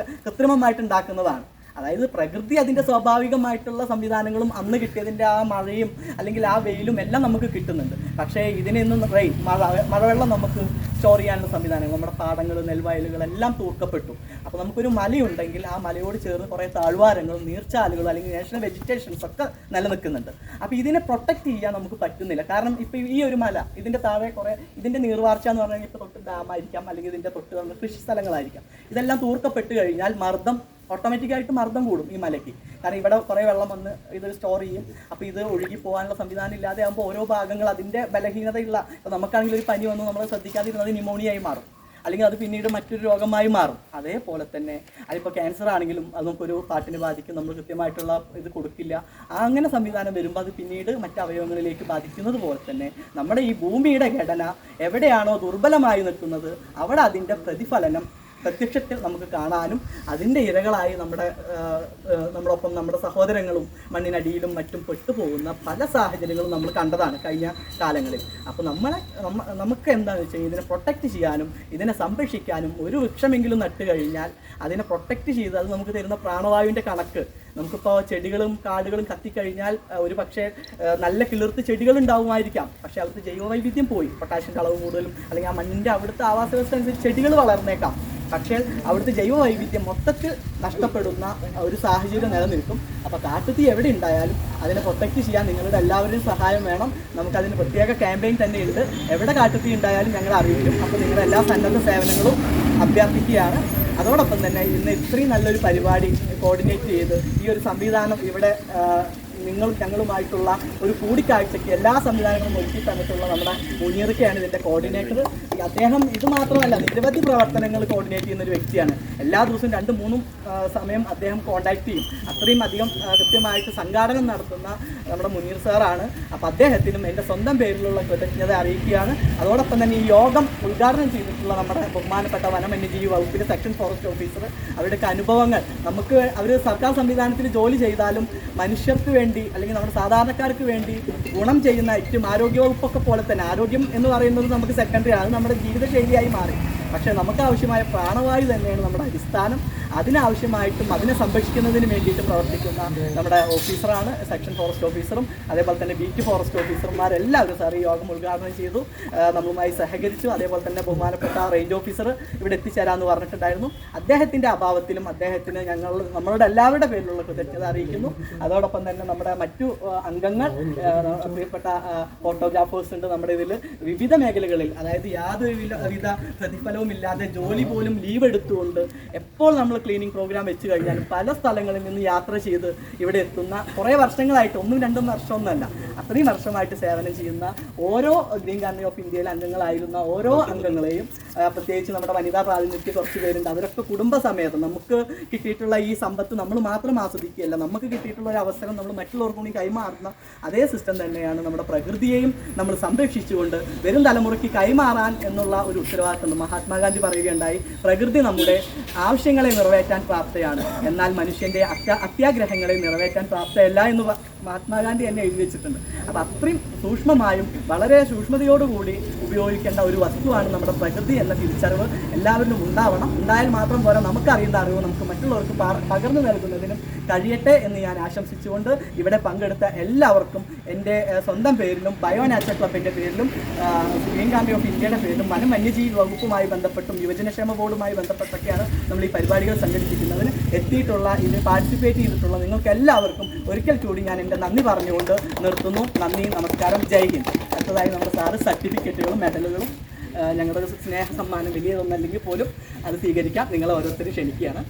കൃത്രിമമായിട്ട് ഉണ്ടാക്കുന്നതാണ്. അതായത് പ്രകൃതി അതിൻ്റെ സ്വാഭാവികമായിട്ടുള്ള സംവിധാനങ്ങളും അന്ന് കിട്ടിയതിൻ്റെ ആ മഴയും അല്ലെങ്കിൽ ആ വെയിലും എല്ലാം നമുക്ക് കിട്ടുന്നുണ്ട്. പക്ഷേ ഇതിനെ ഇന്ന് മഴവെള്ളം നമുക്ക് സ്റ്റോർ ചെയ്യാനുള്ള സംവിധാനങ്ങൾ, നമ്മുടെ പാടങ്ങൾ, നെൽവയലുകൾ എല്ലാം തൂർക്കപ്പെട്ടു. അപ്പോൾ നമുക്കൊരു മലയുണ്ടെങ്കിൽ ആ മലയോട് ചേർന്ന് കുറേ താഴ്വാരങ്ങളും നീർച്ചാലുകളും അല്ലെങ്കിൽ നാഷണൽ വെജിറ്റേഷൻസ് ഒക്കെ നിലനിൽക്കുന്നുണ്ട്. അപ്പോൾ ഇതിനെ പ്രൊട്ടക്റ്റ് ചെയ്യാൻ നമുക്ക് പറ്റുന്നില്ല. കാരണം ഇപ്പോൾ ഈ ഒരു മല, ഇതിൻ്റെ താഴെ കുറേ ഇതിൻ്റെ നീർവാർച്ച എന്ന് പറഞ്ഞാൽ ഇപ്പോൾ തൊട്ട് ഡാമായിരിക്കാം, അല്ലെങ്കിൽ ഇതിൻ്റെ തൊട്ട് കൃഷി സ്ഥലങ്ങളായിരിക്കാം. ഇതെല്ലാം തൂർക്കപ്പെട്ട് കഴിഞ്ഞാൽ ഓട്ടോമാറ്റിക്കായിട്ട് മർദ്ദം കൂടും ഈ മലയ്ക്ക്. കാരണം ഇവിടെ കുറേ വെള്ളം വന്ന് ഇത് സ്റ്റോർ ചെയ്യും. അപ്പോൾ ഇത് ഒഴുകി പോകാനുള്ള സംവിധാനം ഇല്ലാതെ ആകുമ്പോൾ ഓരോ ഭാഗങ്ങൾ അതിൻ്റെ ബലഹീനതയുള്ള, ഇപ്പോൾ നമുക്കാണെങ്കിൽ ഒരു പനി വന്നു നമ്മൾ ശ്രദ്ധിക്കാതിരുന്നത് ന്യൂമോണിയായി മാറും, അല്ലെങ്കിൽ അത് പിന്നീട് മറ്റൊരു രോഗമായി മാറും. അതേപോലെ തന്നെ അതിപ്പോൾ ക്യാൻസർ ആണെങ്കിലും അത് നമുക്കൊരു പാട്ടിന് ബാധിക്കും, നമ്മൾ കൃത്യമായിട്ടുള്ള ഇത് കൊടുക്കില്ല. അങ്ങനെ സംവിധാനം വരുമ്പോൾ അത് പിന്നീട് മറ്റ് അവയവങ്ങളിലേക്ക് ബാധിക്കുന്നത് പോലെ തന്നെ നമ്മുടെ ഈ ഭൂമിയുടെ ഘടന എവിടെയാണോ ദുർബലമായി നിൽക്കുന്നത് അവിടെ അതിൻ്റെ പ്രതിഫലനം പ്രത്യക്ഷത്തിൽ നമുക്ക് കാണാനും അതിൻ്റെ ഇരകളായി നമ്മളൊപ്പം നമ്മുടെ സഹോദരങ്ങളും മണ്ണിനടിയിലും മറ്റും പെട്ടുപോകുന്ന പല സാഹചര്യങ്ങളും നമ്മൾ കണ്ടതാണ് കഴിഞ്ഞ കാലങ്ങളിൽ. അപ്പോൾ നമുക്ക് എന്താണെന്ന് വെച്ചാൽ ഇതിനെ പ്രൊട്ടക്റ്റ് ചെയ്യാനും ഇതിനെ സംരക്ഷിക്കാനും ഒരു വൃക്ഷമെങ്കിലും നട്ട് കഴിഞ്ഞാൽ അതിനെ പ്രൊട്ടക്റ്റ് ചെയ്ത് അത് നമുക്ക് തരുന്ന പ്രാണവായുവിൻ്റെ കണക്ക്, നമുക്കിപ്പോൾ ചെടികളും കാടുകളും കത്തിക്കഴിഞ്ഞാൽ ഒരു പക്ഷേ നല്ല കിളിർത്ത് ചെടികൾ ഉണ്ടാവുമായിരിക്കാം, പക്ഷേ അവിടുത്തെ ജൈവവൈവിധ്യം പോയി, പൊട്ടാഷ്യൻ്റെ അളവ് കൂടുതലും അല്ലെങ്കിൽ ആ മണ്ണിൻ്റെ അവിടുത്തെ ആവാസ വ്യവസ്ഥ അനുസരിച്ച് ചെടികൾ വളർന്നേക്കാം, പക്ഷേ അവിടുത്തെ ജൈവവൈവിധ്യം മൊത്തത്തിൽ നഷ്ടപ്പെടുന്ന ഒരു സാഹചര്യം നിലനിൽക്കും. അപ്പോൾ കാട്ടുതീ എവിടെ ഉണ്ടായാലും അതിനെ പ്രൊട്ടക്റ്റ് ചെയ്യാൻ നിങ്ങളുടെ എല്ലാവരുടെയും സഹായം വേണം. നമുക്കതിന് പ്രത്യേക ക്യാമ്പയിൻ തന്നെയുണ്ട്. എവിടെ കാട്ടുതീ ഉണ്ടായാലും ഞങ്ങൾ അറിയിക്കും. അപ്പോൾ നിങ്ങളുടെ എല്ലാ സന്നദ്ധ സേവനങ്ങളും അഭ്യർത്ഥിക്കുകയാണ്. അതോടൊപ്പം തന്നെ ഇന്ന് ഇത്രയും നല്ലൊരു പരിപാടി കോർഡിനേറ്റ് ചെയ്ത് ഈ ഒരു സംവിധാനം ഇവിടെ ഞങ്ങളുമായിട്ടുള്ള ഒരു കൂടിക്കാഴ്ചയ്ക്ക് എല്ലാ സംവിധാനങ്ങളും ഒരുക്കി തന്നിട്ടുള്ള നമ്മുടെ മുനീർക്കയാണ് ഇതിൻ്റെ കോർഡിനേറ്റർ. അദ്ദേഹം ഇത് മാത്രമല്ല നിരവധി പ്രവർത്തനങ്ങൾ കോർഡിനേറ്റ് ചെയ്യുന്ന ഒരു വ്യക്തിയാണ്. എല്ലാ ദിവസവും 2-3 സമയം അദ്ദേഹം കോൺടാക്ട് ചെയ്യും. അത്രയും അധികം കൃത്യമായിട്ട് സംഘാടനം നടത്തുന്ന നമ്മുടെ മുനീർ സാറാണ്. അപ്പോൾ അദ്ദേഹത്തിനും എൻ്റെ സ്വന്തം പേരിലുള്ള കൃതജ്ഞത അറിയിക്കുകയാണ്. അതോടൊപ്പം തന്നെ ഈ യോഗം ഉദ്ഘാടനം ചെയ്തിട്ടുള്ള നമ്മുടെ ബഹുമാനപ്പെട്ട വനം-വന്യജീവി വകുപ്പിലെ സെക്ഷൻ ഫോറസ്റ്റ് ഓഫീസർ, അവരുടെയൊക്കെ അനുഭവങ്ങൾ, നമുക്ക് അവർ സർക്കാർ സംവിധാനത്തിൽ ജോലി ചെയ്താലും മനുഷ്യർക്ക് വേണ്ടി അല്ലെങ്കിൽ നമ്മുടെ സാധാരണക്കാർക്ക് വേണ്ടി ഗുണം ചെയ്യുന്ന ഏറ്റവും ആരോഗ്യവകുപ്പൊക്കെ പോലെ തന്നെ, ആരോഗ്യം എന്ന് പറയുന്നത് നമുക്ക് സെക്കൻഡറി ആണ്, നമ്മുടെ ജീവിതശൈലിയായി മാറി. പക്ഷേ നമുക്ക് ആവശ്യമായ പ്രാണവായു തന്നെയാണ് നമ്മുടെ അടിസ്ഥാനം. അതിനാവശ്യമായിട്ടും അതിനെ സംരക്ഷിക്കുന്നതിന് വേണ്ടിയിട്ട് പ്രവർത്തിക്കുന്ന നമ്മുടെ ഓഫീസറാണ് സെക്ഷൻ ഫോറസ്റ്റ് ഓഫീസറും അതേപോലെ തന്നെ ബീറ്റ് ഫോറസ്റ്റ് ഓഫീസർമാരെല്ലാവരും സാർ ഈ യോഗം ഉദ്ഘാടനം ചെയ്തു, നമ്മളുമായി സഹകരിച്ചു. അതേപോലെ തന്നെ ബഹുമാനപ്പെട്ട റേഞ്ച് ഓഫീസർ ഇവിടെ എത്തിച്ചേരാമെന്ന് പറഞ്ഞിട്ടുണ്ടായിരുന്നു. അദ്ദേഹത്തിൻ്റെ അഭാവത്തിലും അദ്ദേഹത്തിന് നമ്മളുടെ എല്ലാവരുടെ പേരിലുള്ള കൃതജ്ഞത അറിയിക്കുന്നു. അതോടൊപ്പം തന്നെ നമ്മുടെ മറ്റു അംഗങ്ങൾ, പ്രിയപ്പെട്ട ഫോട്ടോഗ്രാഫേഴ്സ് ഉണ്ട് നമ്മുടെ ഇതിൽ, വിവിധ മേഖലകളിൽ, അതായത് യാതൊരുവിധ പ്രതിഫലവും ഇല്ലാതെ ജോലി പോലും ലീവ് എടുത്തുകൊണ്ട് എപ്പോൾ നമ്മൾ ക്ലീനിങ് പ്രോഗ്രാം വെച്ച് കഴിഞ്ഞാൽ പല സ്ഥലങ്ങളിൽ നിന്ന് യാത്ര ചെയ്ത് ഇവിടെ എത്തുന്ന കുറേ വർഷങ്ങളായിട്ട്, 1-2 വർഷമൊന്നുമല്ല, അത്രയും വർഷമായിട്ട് സേവനം ചെയ്യുന്ന ഓരോ ഗ്രീൻ ഗാർഡൻ ഓഫ് ഇന്ത്യയിലെ അംഗങ്ങളായിരുന്ന ഓരോ അംഗങ്ങളെയും, പ്രത്യേകിച്ച് നമ്മുടെ വനിതാ പ്രാതിനിധ്യം കുറച്ച് പേരുണ്ട്, അവരൊക്കെ കുടുംബസമേതം നമുക്ക് കിട്ടിയിട്ടുള്ള ഈ സമ്പത്ത് നമ്മൾ മാത്രം ആസ്വദിക്കുകയല്ല, നമുക്ക് കിട്ടിയിട്ടുള്ള ഒരു അവസരം നമ്മൾ മറ്റുള്ളവർക്കും കൂടി കൈമാറുന്ന അതേ സിസ്റ്റം തന്നെയാണ് നമ്മുടെ പ്രകൃതിയെയും നമ്മൾ സംരക്ഷിച്ചുകൊണ്ട് വരും തലമുറയ്ക്ക് കൈമാറാൻ എന്നുള്ള ഒരു ഉത്തരവാദിത്തമുണ്ട്. മഹാത്മാഗാന്ധി പറയുകയുണ്ടായി, പ്രകൃതി നമ്മുടെ ആവശ്യങ്ങളെ നിറവേറ്റാൻ പ്രാപ്തയാണ്, എന്നാൽ മനുഷ്യൻ്റെ അത്യാഗ്രഹങ്ങളെ നിറവേറ്റാൻ പ്രാപ്തയല്ല എന്ന് മഹാത്മാഗാന്ധി എന്നെ എഴുതി വെച്ചിട്ടുണ്ട്. അപ്പോൾ അത്രയും സൂക്ഷ്മമായും വളരെ സൂക്ഷ്മതയോടുകൂടി ഉപയോഗിക്കേണ്ട ഒരു വസ്തുവാണ് നമ്മുടെ പ്രകൃതി എന്ന തിരിച്ചറിവ് എല്ലാവരിലും ഉണ്ടാവണം. ഉണ്ടായാൽ മാത്രം പോരാ, നമുക്കറിയുന്ന അറിവ് നമുക്ക് മറ്റുള്ളവർക്ക് പകർന്നു നൽകുന്നതിനും കഴിയട്ടെ എന്ന് ഞാൻ ആശംസിച്ചുകൊണ്ട് ഇവിടെ പങ്കെടുത്ത എല്ലാവർക്കും എൻ്റെ സ്വന്തം പേരിലും ബയോ നാച്ചുറൽ ക്ലബിൻ്റെ പേരിലും ഗ്രീൻ ഗാർഡൻ ഓഫ് ഇന്ത്യയുടെ പേരിലും വനം-വന്യജീവി വകുപ്പുമായി ബന്ധപ്പെട്ടും യുവജനക്ഷേമ ബോർഡുമായി ബന്ധപ്പെട്ടൊക്കെയാണ് നമ്മൾ ഈ പരിപാടികൾ സംഘടിപ്പിക്കുന്നതിന് എത്തിയിട്ടുള്ള, ഇതിൽ പാർട്ടിസിപ്പേറ്റ് ചെയ്തിട്ടുള്ള നിങ്ങൾക്ക് എല്ലാവർക്കും ഒരിക്കൽ കൂടി ഞാൻ എൻ്റെ നന്ദി പറഞ്ഞുകൊണ്ട് നിർത്തുന്നു. നന്ദി, നമസ്കാരം, ജയ് ഹിന്ദ്. അടുത്തതായി നമ്മുടെ സാറ് സർട്ടിഫിക്കറ്റുകളും മെഡലുകളും ഞങ്ങളുടെ ഒരു സ്നേഹ സമ്മാനം വലിയതൊന്നല്ലെങ്കിൽ പോലും അത് സ്വീകരിക്കാം. നിങ്ങളെ ഓരോരുത്തരും ക്ഷണിക്കുകയാണ്.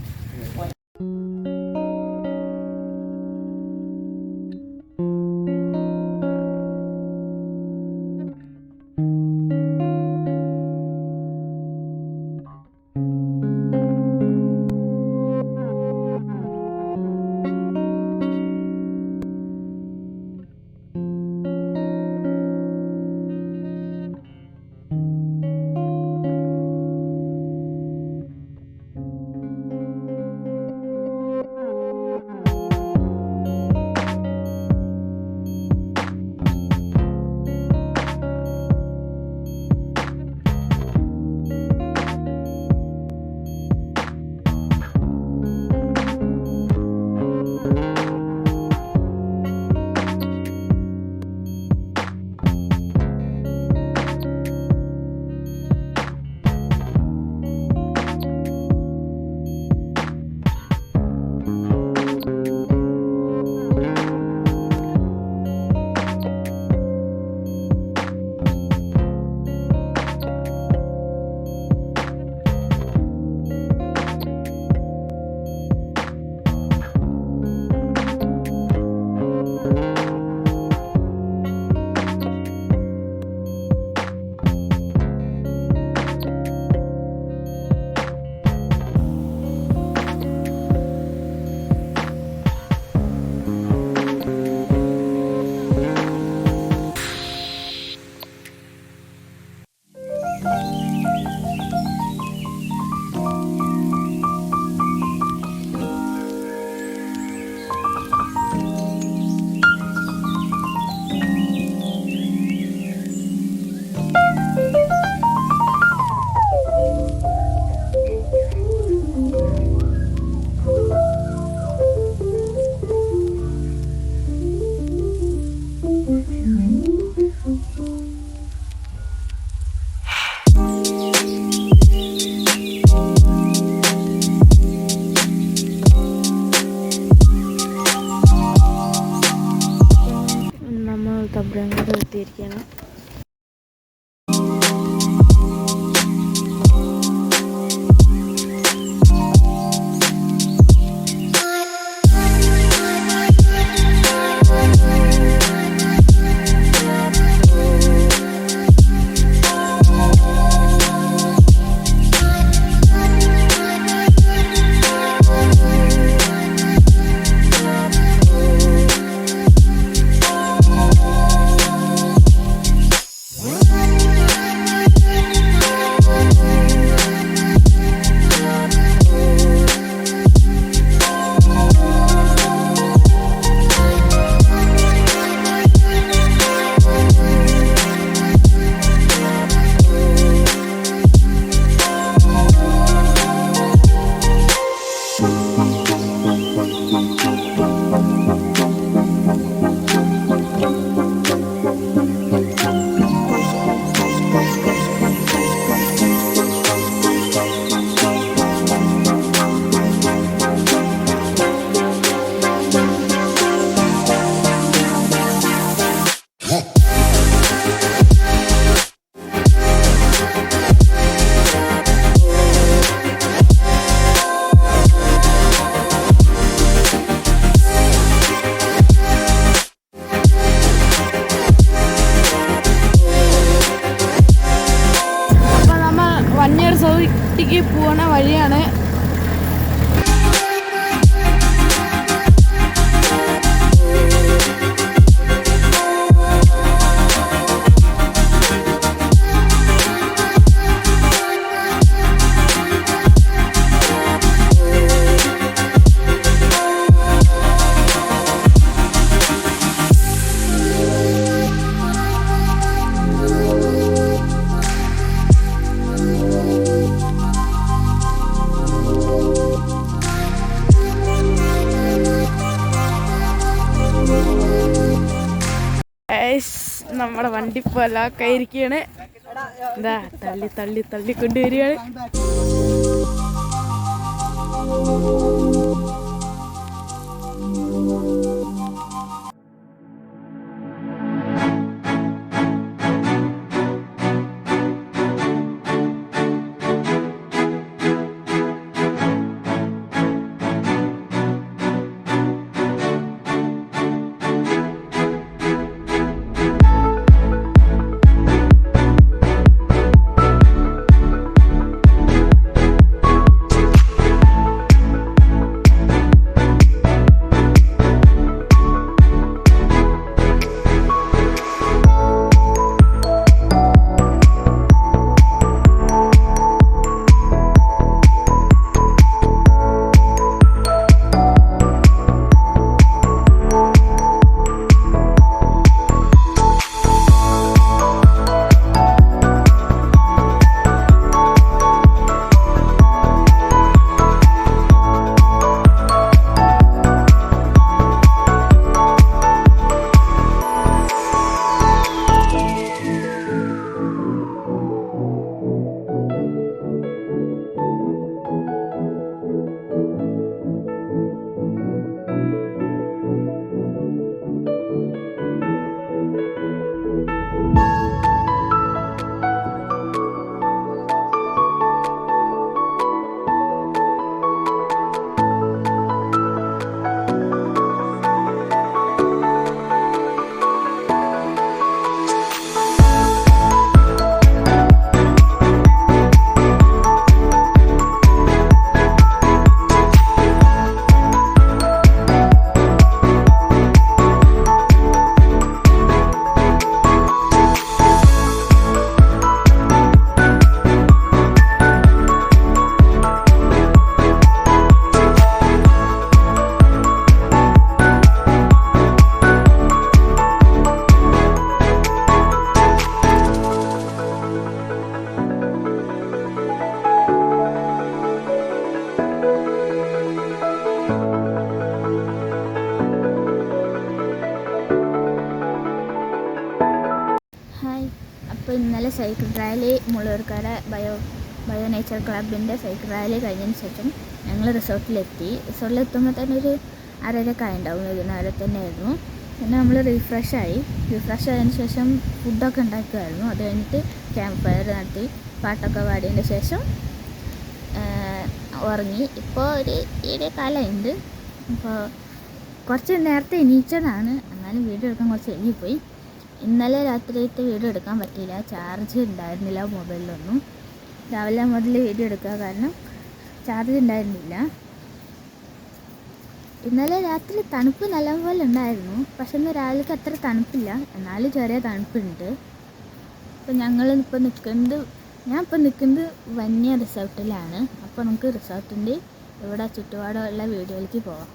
എത്തിയിരിക്കുകയാണ്. സൗദിക്ക് പോണ വഴിയാണ്. നമ്മുടെ വണ്ടി ഇപ്പോൾ എല്ലാം കയറിക്കുകയാണ്. എന്താ തള്ളി തള്ളി തള്ളി കൊണ്ടുവരികയാണ്. അപ്പോൾ ഇന്നലെ cycle rally Mullurkara bio nature ക്ലബിൻ്റെ സൈക്കിൾ റാലി കഴിഞ്ഞതിന് ശേഷം ഞങ്ങൾ റിസോർട്ടിലെത്തി. റിസോർട്ടിലെത്തുമ്പോൾ തന്നെ ഒരു 6:30 ഉണ്ടാവും. വൈകുന്നേരം തന്നെ ആയിരുന്നു. പിന്നെ നമ്മൾ റിഫ്രഷ് ആയതിന് ശേഷം ഫുഡൊക്കെ ഉണ്ടാക്കുമായിരുന്നു. അത് കഴിഞ്ഞിട്ട് ക്യാമ്പ് ഫയർ നടത്തി പാട്ടൊക്കെ പാടിയതിന് ശേഷം ഉറങ്ങി. ഇപ്പോൾ ഒരു 7 കാലമുണ്ട്. അപ്പോൾ കുറച്ച് നേരത്തെ എണീച്ചതാണ്, എന്നാലും വീഡിയോ എടുക്കാൻ കുറച്ച് എഴുതിപ്പോയി. ഇന്നലെ രാത്രിയത്തെ വീഡിയോ എടുക്കാൻ പറ്റിയില്ല, ചാർജ് ഉണ്ടായിരുന്നില്ല മൊബൈലിലൊന്നും. രാവിലെ മുതൽ വീഡിയോ എടുക്കുക കാരണം ചാർജ് ഉണ്ടായിരുന്നില്ല. ഇന്നലെ രാത്രി തണുപ്പ് നല്ലപോലെ ഉണ്ടായിരുന്നു, പക്ഷെ ഇന്ന് രാവിലേക്ക് അത്ര തണുപ്പില്ല, എന്നാലും ചെറിയ തണുപ്പുണ്ട്. അപ്പോൾ ഞാനിപ്പോൾ നിൽക്കുന്നത് വന്യ റിസോർട്ടിലാണ്. അപ്പോൾ നമുക്ക് റിസോർട്ടിൻ്റെ ഇവിടെ ചുറ്റുപാടുള്ള വീഡിയോയിലേക്ക് പോവാം.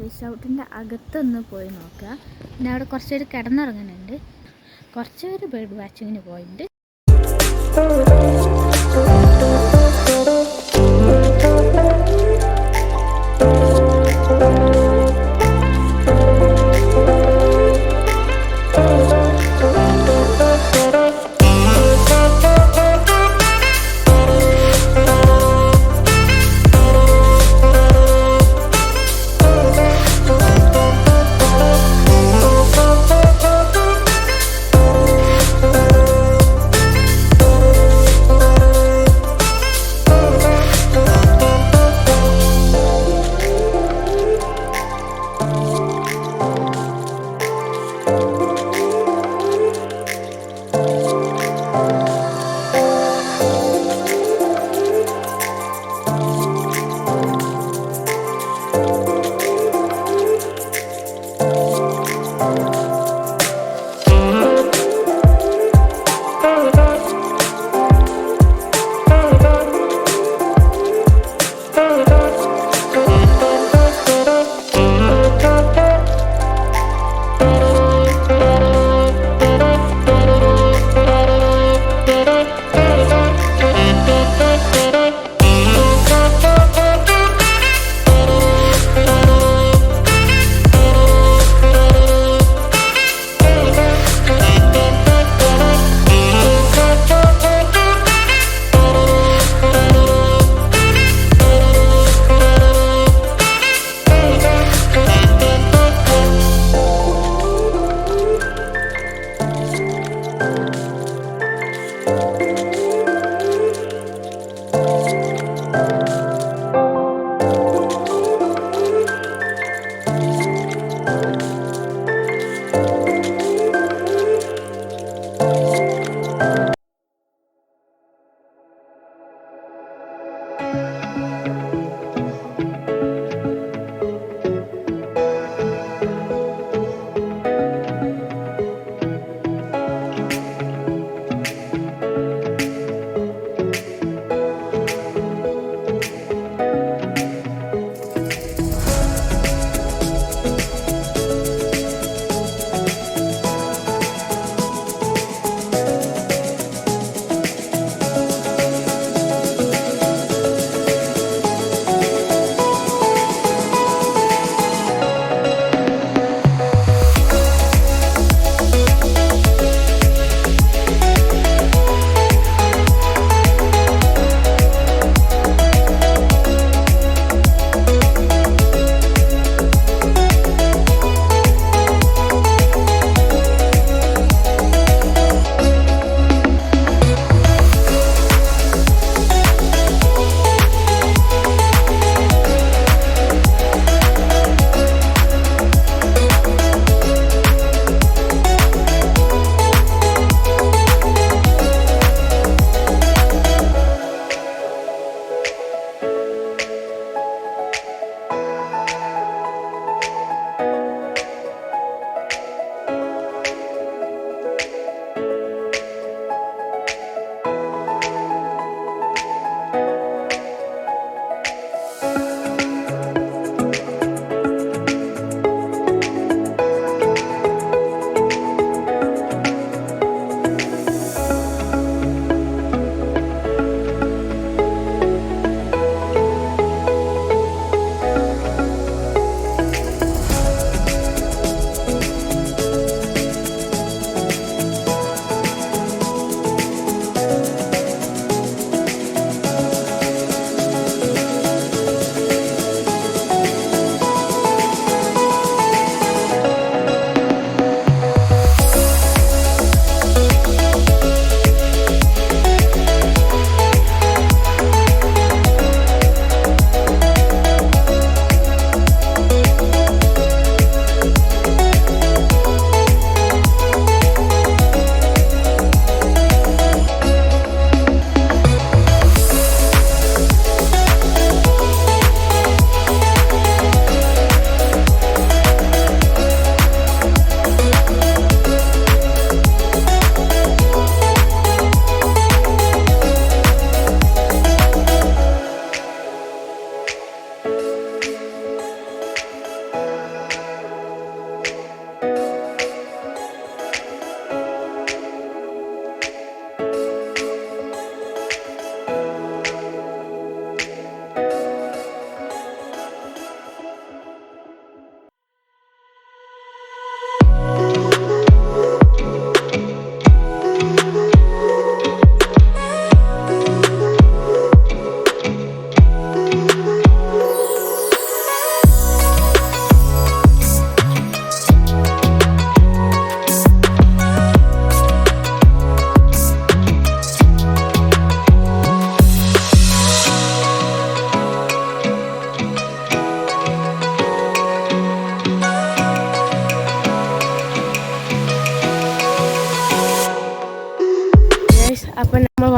റിസോർട്ടിൻ്റെ അകത്തൊന്ന് പോയി നോക്കുക. പിന്നെ അവിടെ കുറച്ച് പേര് കിടന്നുറങ്ങുന്നുണ്ട്, കുറച്ച് പേര് ബേർഡ് വാച്ചിങ്ങിന് പോയിട്ടുണ്ട്.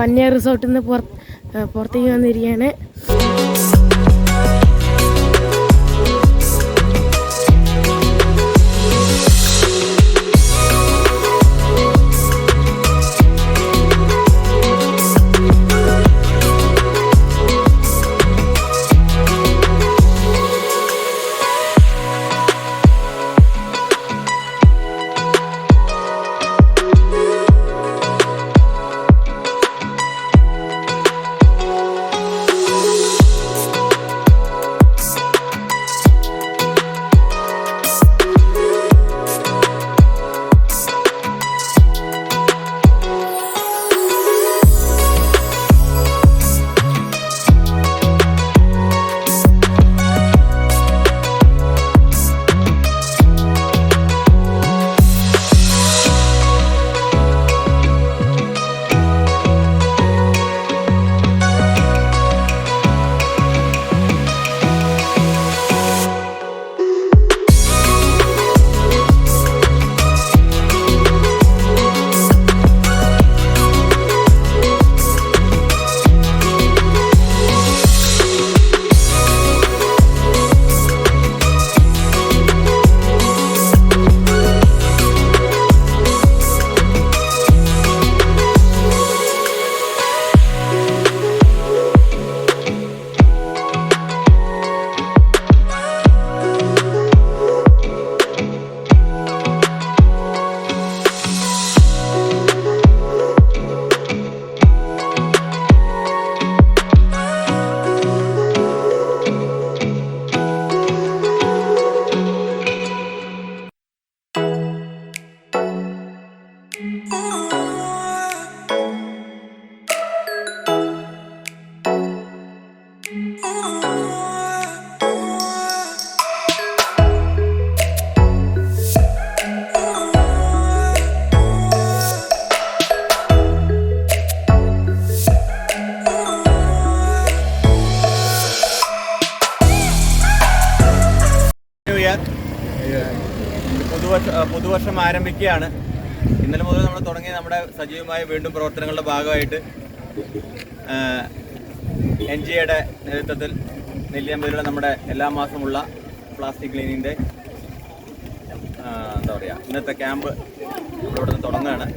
ധന്യ റിസോർട്ടിൽ നിന്ന് പുറത്തേക്ക് വന്നിരിക്കുകയാണ്. പുതുവർഷം ആരംഭിക്കുകയാണ്. ഇന്നലെ മുതൽ നമ്മൾ തുടങ്ങിയ നമ്മുടെ സജീവമായ വീണ്ടും പ്രവർത്തനങ്ങളുടെ ഭാഗമായിട്ട് NGIയുടെ നേതൃത്വത്തിൽ നെല്ലിയാമ്പതിയിലുള്ള നമ്മുടെ എല്ലാ മാസമുള്ള പ്ലാസ്റ്റിക് ക്ലീനിങ്ങിൻ്റെ എന്താ പറയുക ഇന്നത്തെ ക്യാമ്പ് നമ്മളിവിടെ നിന്ന് തുടങ്ങുകയാണ്.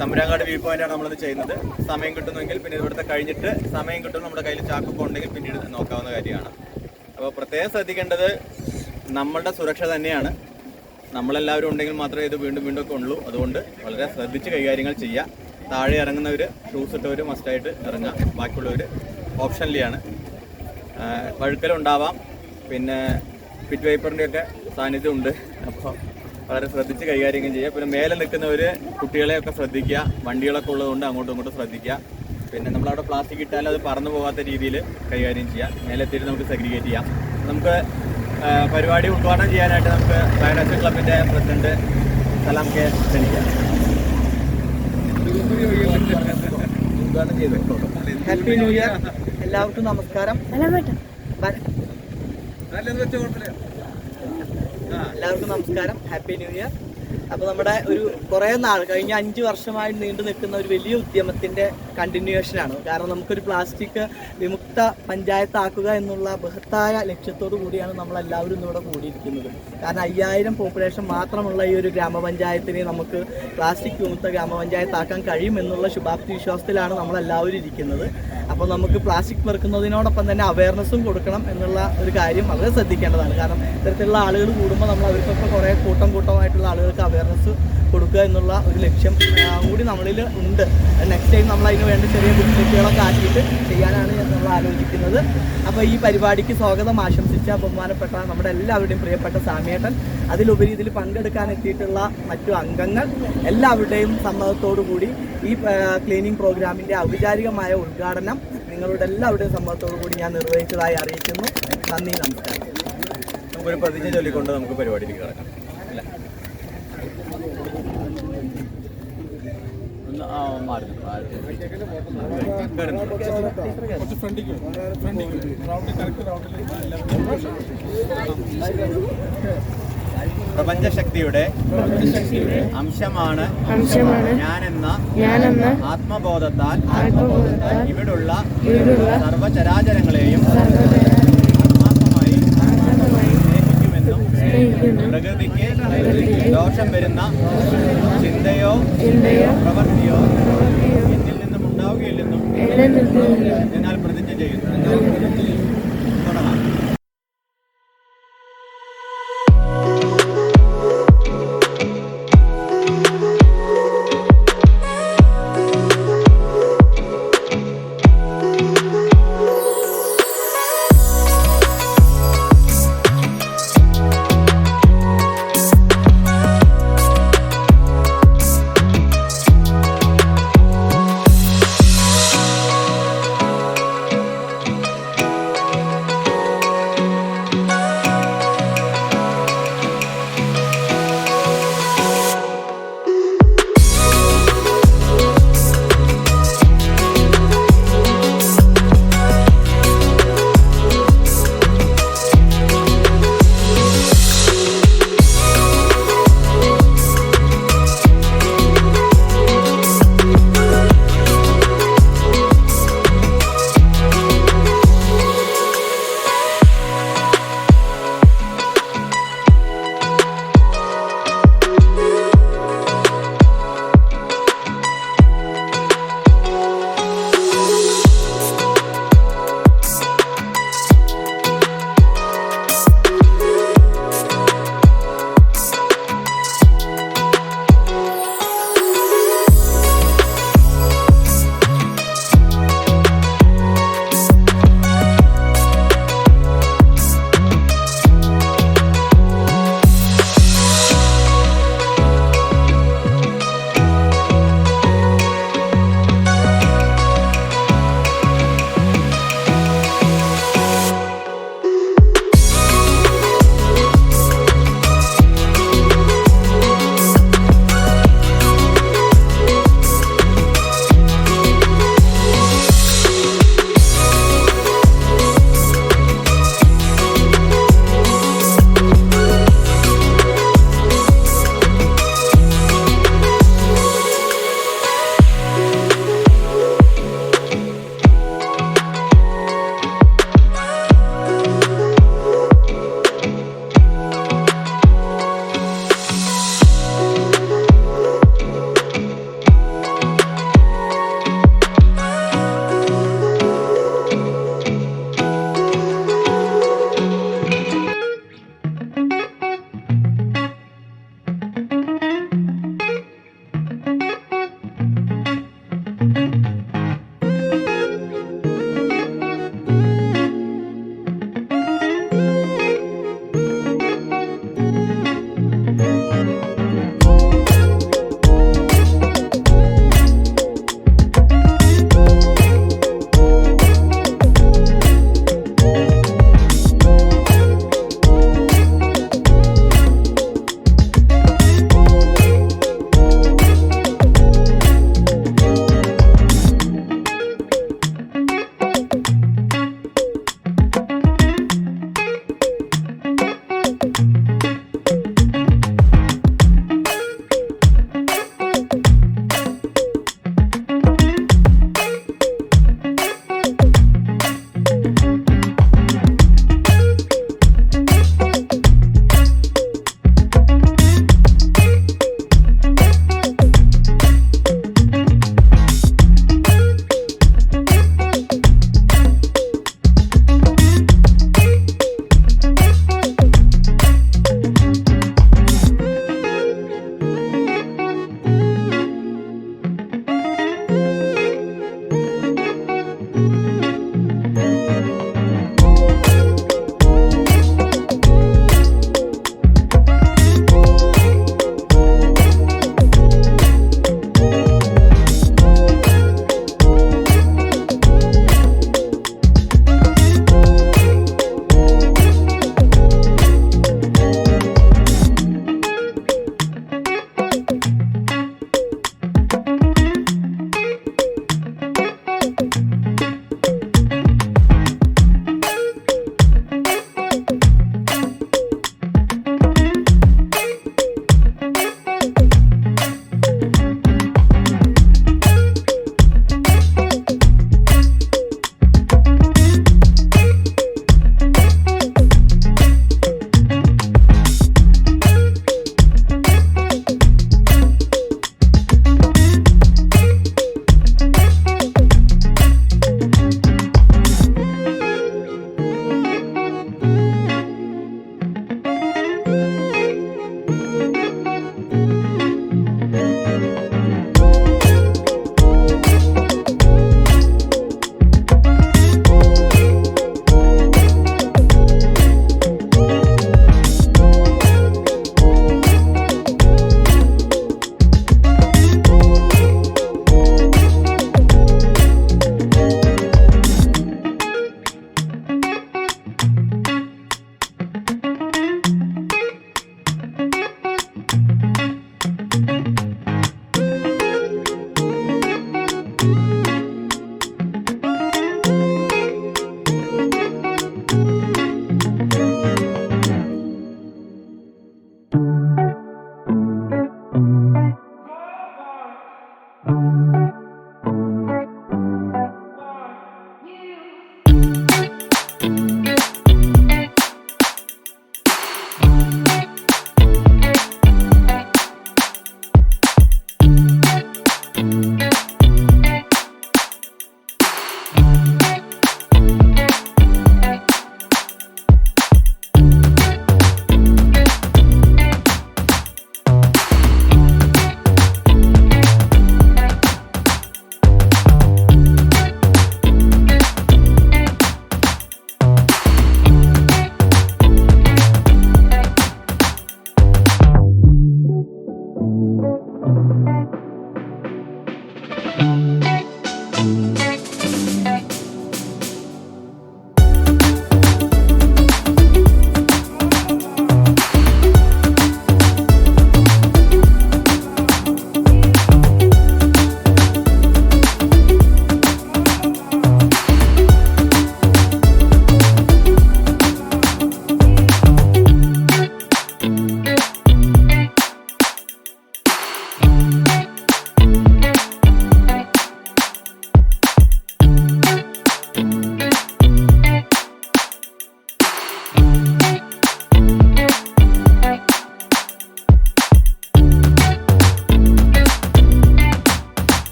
തമ്പുരാങ്കാട് വ്യൂ പോയിന്റാണ് നമ്മളിത് ചെയ്യുന്നത്. സമയം കിട്ടുമെങ്കിൽ പിന്നെ ഇവിടുത്തെ കഴിഞ്ഞിട്ട് സമയം കിട്ടും നമ്മുടെ കയ്യിൽ ചാക്കൊക്കെ ഉണ്ടെങ്കിൽ പിന്നീട് നോക്കാവുന്ന കാര്യമാണ്. അപ്പോൾ പ്രത്യേകം ശ്രദ്ധിക്കേണ്ടത് നമ്മളുടെ സുരക്ഷ തന്നെയാണ്. നമ്മളെല്ലാവരും ഉണ്ടെങ്കിൽ മാത്രമേ ഇത് വീണ്ടും വീണ്ടും ഒക്കെ ഉള്ളൂ. അതുകൊണ്ട് വളരെ ശ്രദ്ധിച്ച് കൈകാര്യങ്ങൾ ചെയ്യുക. താഴെ ഇറങ്ങുന്നവർ ഷൂസ് ഇട്ടവർ മസ്റ്റായിട്ട് ഇറങ്ങുക. ബാക്കിയുള്ളവർ ഓപ്ഷനിലാണ്. വഴുക്കലുണ്ടാവാം, പിന്നെ പിറ്റ് വൈപ്പറിൻ്റെയൊക്കെ സാന്നിധ്യമുണ്ട്. അപ്പോൾ വളരെ ശ്രദ്ധിച്ച് കൈകാര്യം ചെയ്യുക. പിന്നെ മേലെ നിൽക്കുന്നവർ കുട്ടികളെയൊക്കെ ശ്രദ്ധിക്കുക. വണ്ടികളൊക്കെ ഉള്ളതുകൊണ്ട് അങ്ങോട്ടും ഇങ്ങോട്ടും ശ്രദ്ധിക്കുക. പിന്നെ നമ്മളവിടെ പ്ലാസ്റ്റിക് ഇട്ടാൽ അത് പറന്നു പോകാത്ത രീതിയിൽ കൈകാര്യം ചെയ്യുക. മേലെ എത്തിയിട്ട് നമുക്ക് സെഗ്രിഗേറ്റ് ചെയ്യാം. നമുക്ക് പരിപാടി ഉദ്ഘാടനം ചെയ്യാനായിട്ട് നമുക്ക് PIRACY ക്ലബിൻ്റെ പ്രസിഡന്റ് സലാം കെ ക്ഷണിക്കാം. ഉദ്ഘാടനം ചെയ്തു. ഹാപ്പി ന്യൂ ഇയർ എല്ലാവർക്കും നമസ്കാരം. എല്ലാവർക്കും നമസ്കാരം. Happy new year. അപ്പോൾ നമ്മുടെ ഒരു കുറേ നാൾ കഴിഞ്ഞ 5 വർഷമായി നീണ്ടു നിൽക്കുന്ന ഒരു വലിയ ഉദ്യമത്തിൻ്റെ കണ്ടിന്യൂവേഷനാണ്. കാരണം നമുക്കൊരു പ്ലാസ്റ്റിക് വിമുക്ത പഞ്ചായത്താക്കുക എന്നുള്ള ബൃഹത്തായ ലക്ഷ്യത്തോടു കൂടിയാണ് നമ്മളെല്ലാവരും ഇന്നിവിടെ കൂടിയിരിക്കുന്നത്. കാരണം 5000 പോപ്പുലേഷൻ മാത്രമുള്ള ഈ ഒരു ഗ്രാമപഞ്ചായത്തിനെ നമുക്ക് പ്ലാസ്റ്റിക് വിമുക്ത ഗ്രാമപഞ്ചായത്താക്കാൻ കഴിയും എന്നുള്ള ശുഭാപ്തി വിശ്വാസത്തിലാണ് നമ്മളെല്ലാവരും ഇരിക്കുന്നത്. അപ്പോൾ നമുക്ക് പ്ലാസ്റ്റിക് പെറുക്കുന്നതിനോടൊപ്പം തന്നെ അവയർനെസ്സും കൊടുക്കണം എന്നുള്ള ഒരു കാര്യം വളരെ ശ്രദ്ധിക്കേണ്ടതാണ്. കാരണം ഇത്തരത്തിലുള്ള ആളുകൾ കൂടുമ്പോൾ നമ്മൾ അവർക്കൊക്കെ കുറേ കൂട്ടമായിട്ടുള്ള ആളുകൾക്ക് അവയർനെസ് കൊടുക്കുക എന്നുള്ള ഒരു ലക്ഷ്യം കൂടി നമ്മളിൽ ഉണ്ട്. നെക്സ്റ്റ് ടൈം നമ്മൾ അതിന് വേണ്ട ചെറിയ ബുദ്ധിമുട്ടുകളൊക്കെ ആക്കിയിട്ട് ചെയ്യാനാണ് നമ്മൾ ആലോചിക്കുന്നത്. അപ്പോൾ ഈ പരിപാടിക്ക് സ്വാഗതം ആശംസിച്ച ബഹുമാനപ്പെട്ട നമ്മുടെ എല്ലാവരുടെയും പ്രിയപ്പെട്ട സാമിയേട്ടൻ, അതിലുപരി ഇതിൽ പങ്കെടുക്കാൻ എത്തിയിട്ടുള്ള മറ്റു അംഗങ്ങൾ എല്ലാവരുടെയും സമ്മതത്തോടു കൂടി ഈ ക്ലീനിങ് പ്രോഗ്രാമിൻ്റെ ഔപചാരികമായ ഉദ്ഘാടനം നിങ്ങളുടെ എല്ലാവരുടെയും സമ്മതത്തോടു കൂടി ഞാൻ നിർവഹിച്ചതായി അറിയിക്കുന്നു. നന്ദി, നമസ്കാരം. നമുക്കൊരു പ്രതിജ്ഞ ചൊല്ലിക്കൊണ്ട് നമുക്ക് പരിപാടിയിലേക്ക് കിടക്കാം. അല്ല പ്രപഞ്ചശക്തിയുടെ അംശമാണ് ഞാനെന്ന ആത്മബോധത്താൽ ഇവിടുള്ള സർവചരാചരങ്ങളെയും ആത്മാർത്ഥമായി സ്നേഹിക്കുമെന്നും പ്രകൃതിക്ക് ദോഷം വരുന്ന ചിന്തയോ പ്രവൃത്തിയോ എന്നിൽ നിന്നും ഉണ്ടാവുകയില്ലെന്നും എന്നാൽ പ്രതിജ്ഞ ചെയ്യുന്നു. തുടങ്ങാം.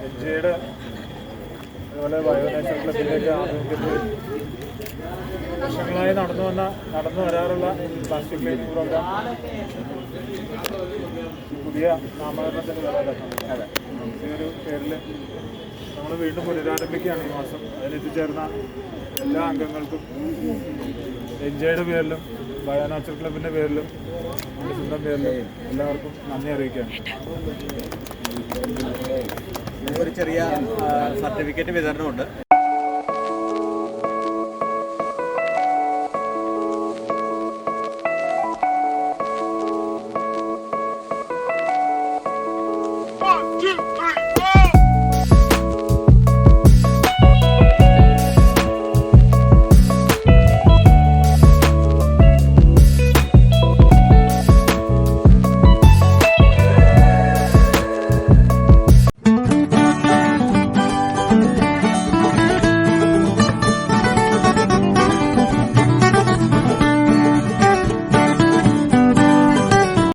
NGIയുടെ അതുപോലെ ബയോനാച്ചുറൽ ക്ലബിൻ്റെയൊക്കെ ആഭിമുഖ്യത്തിൽ വർഷങ്ങളായി നടന്നു വരാറുള്ള പ്ലാസ്റ്റിക് ക്ലീനിങ് പ്രോഗ്രാം പുതിയ നാമകരണത്തിന് അതെ ഈ ഒരു പേരിൽ നമ്മൾ വീണ്ടും പുനരാരംഭിക്കുകയാണ് ഈ മാസം. അതിലെത്തിച്ചേർന്ന എല്ലാ അംഗങ്ങൾക്കും NGIയുടെ പേരിലും ബയോനാച്ചുറൽ ക്ലബിൻ്റെ പേരിലും നമ്മുടെ സ്വന്തം പേരിലും എല്ലാവർക്കും നന്ദി അറിയിക്കുകയാണ്. ഒരു ചെറിയ സർട്ടിഫിക്കറ്റ് വിതരണമുണ്ട്.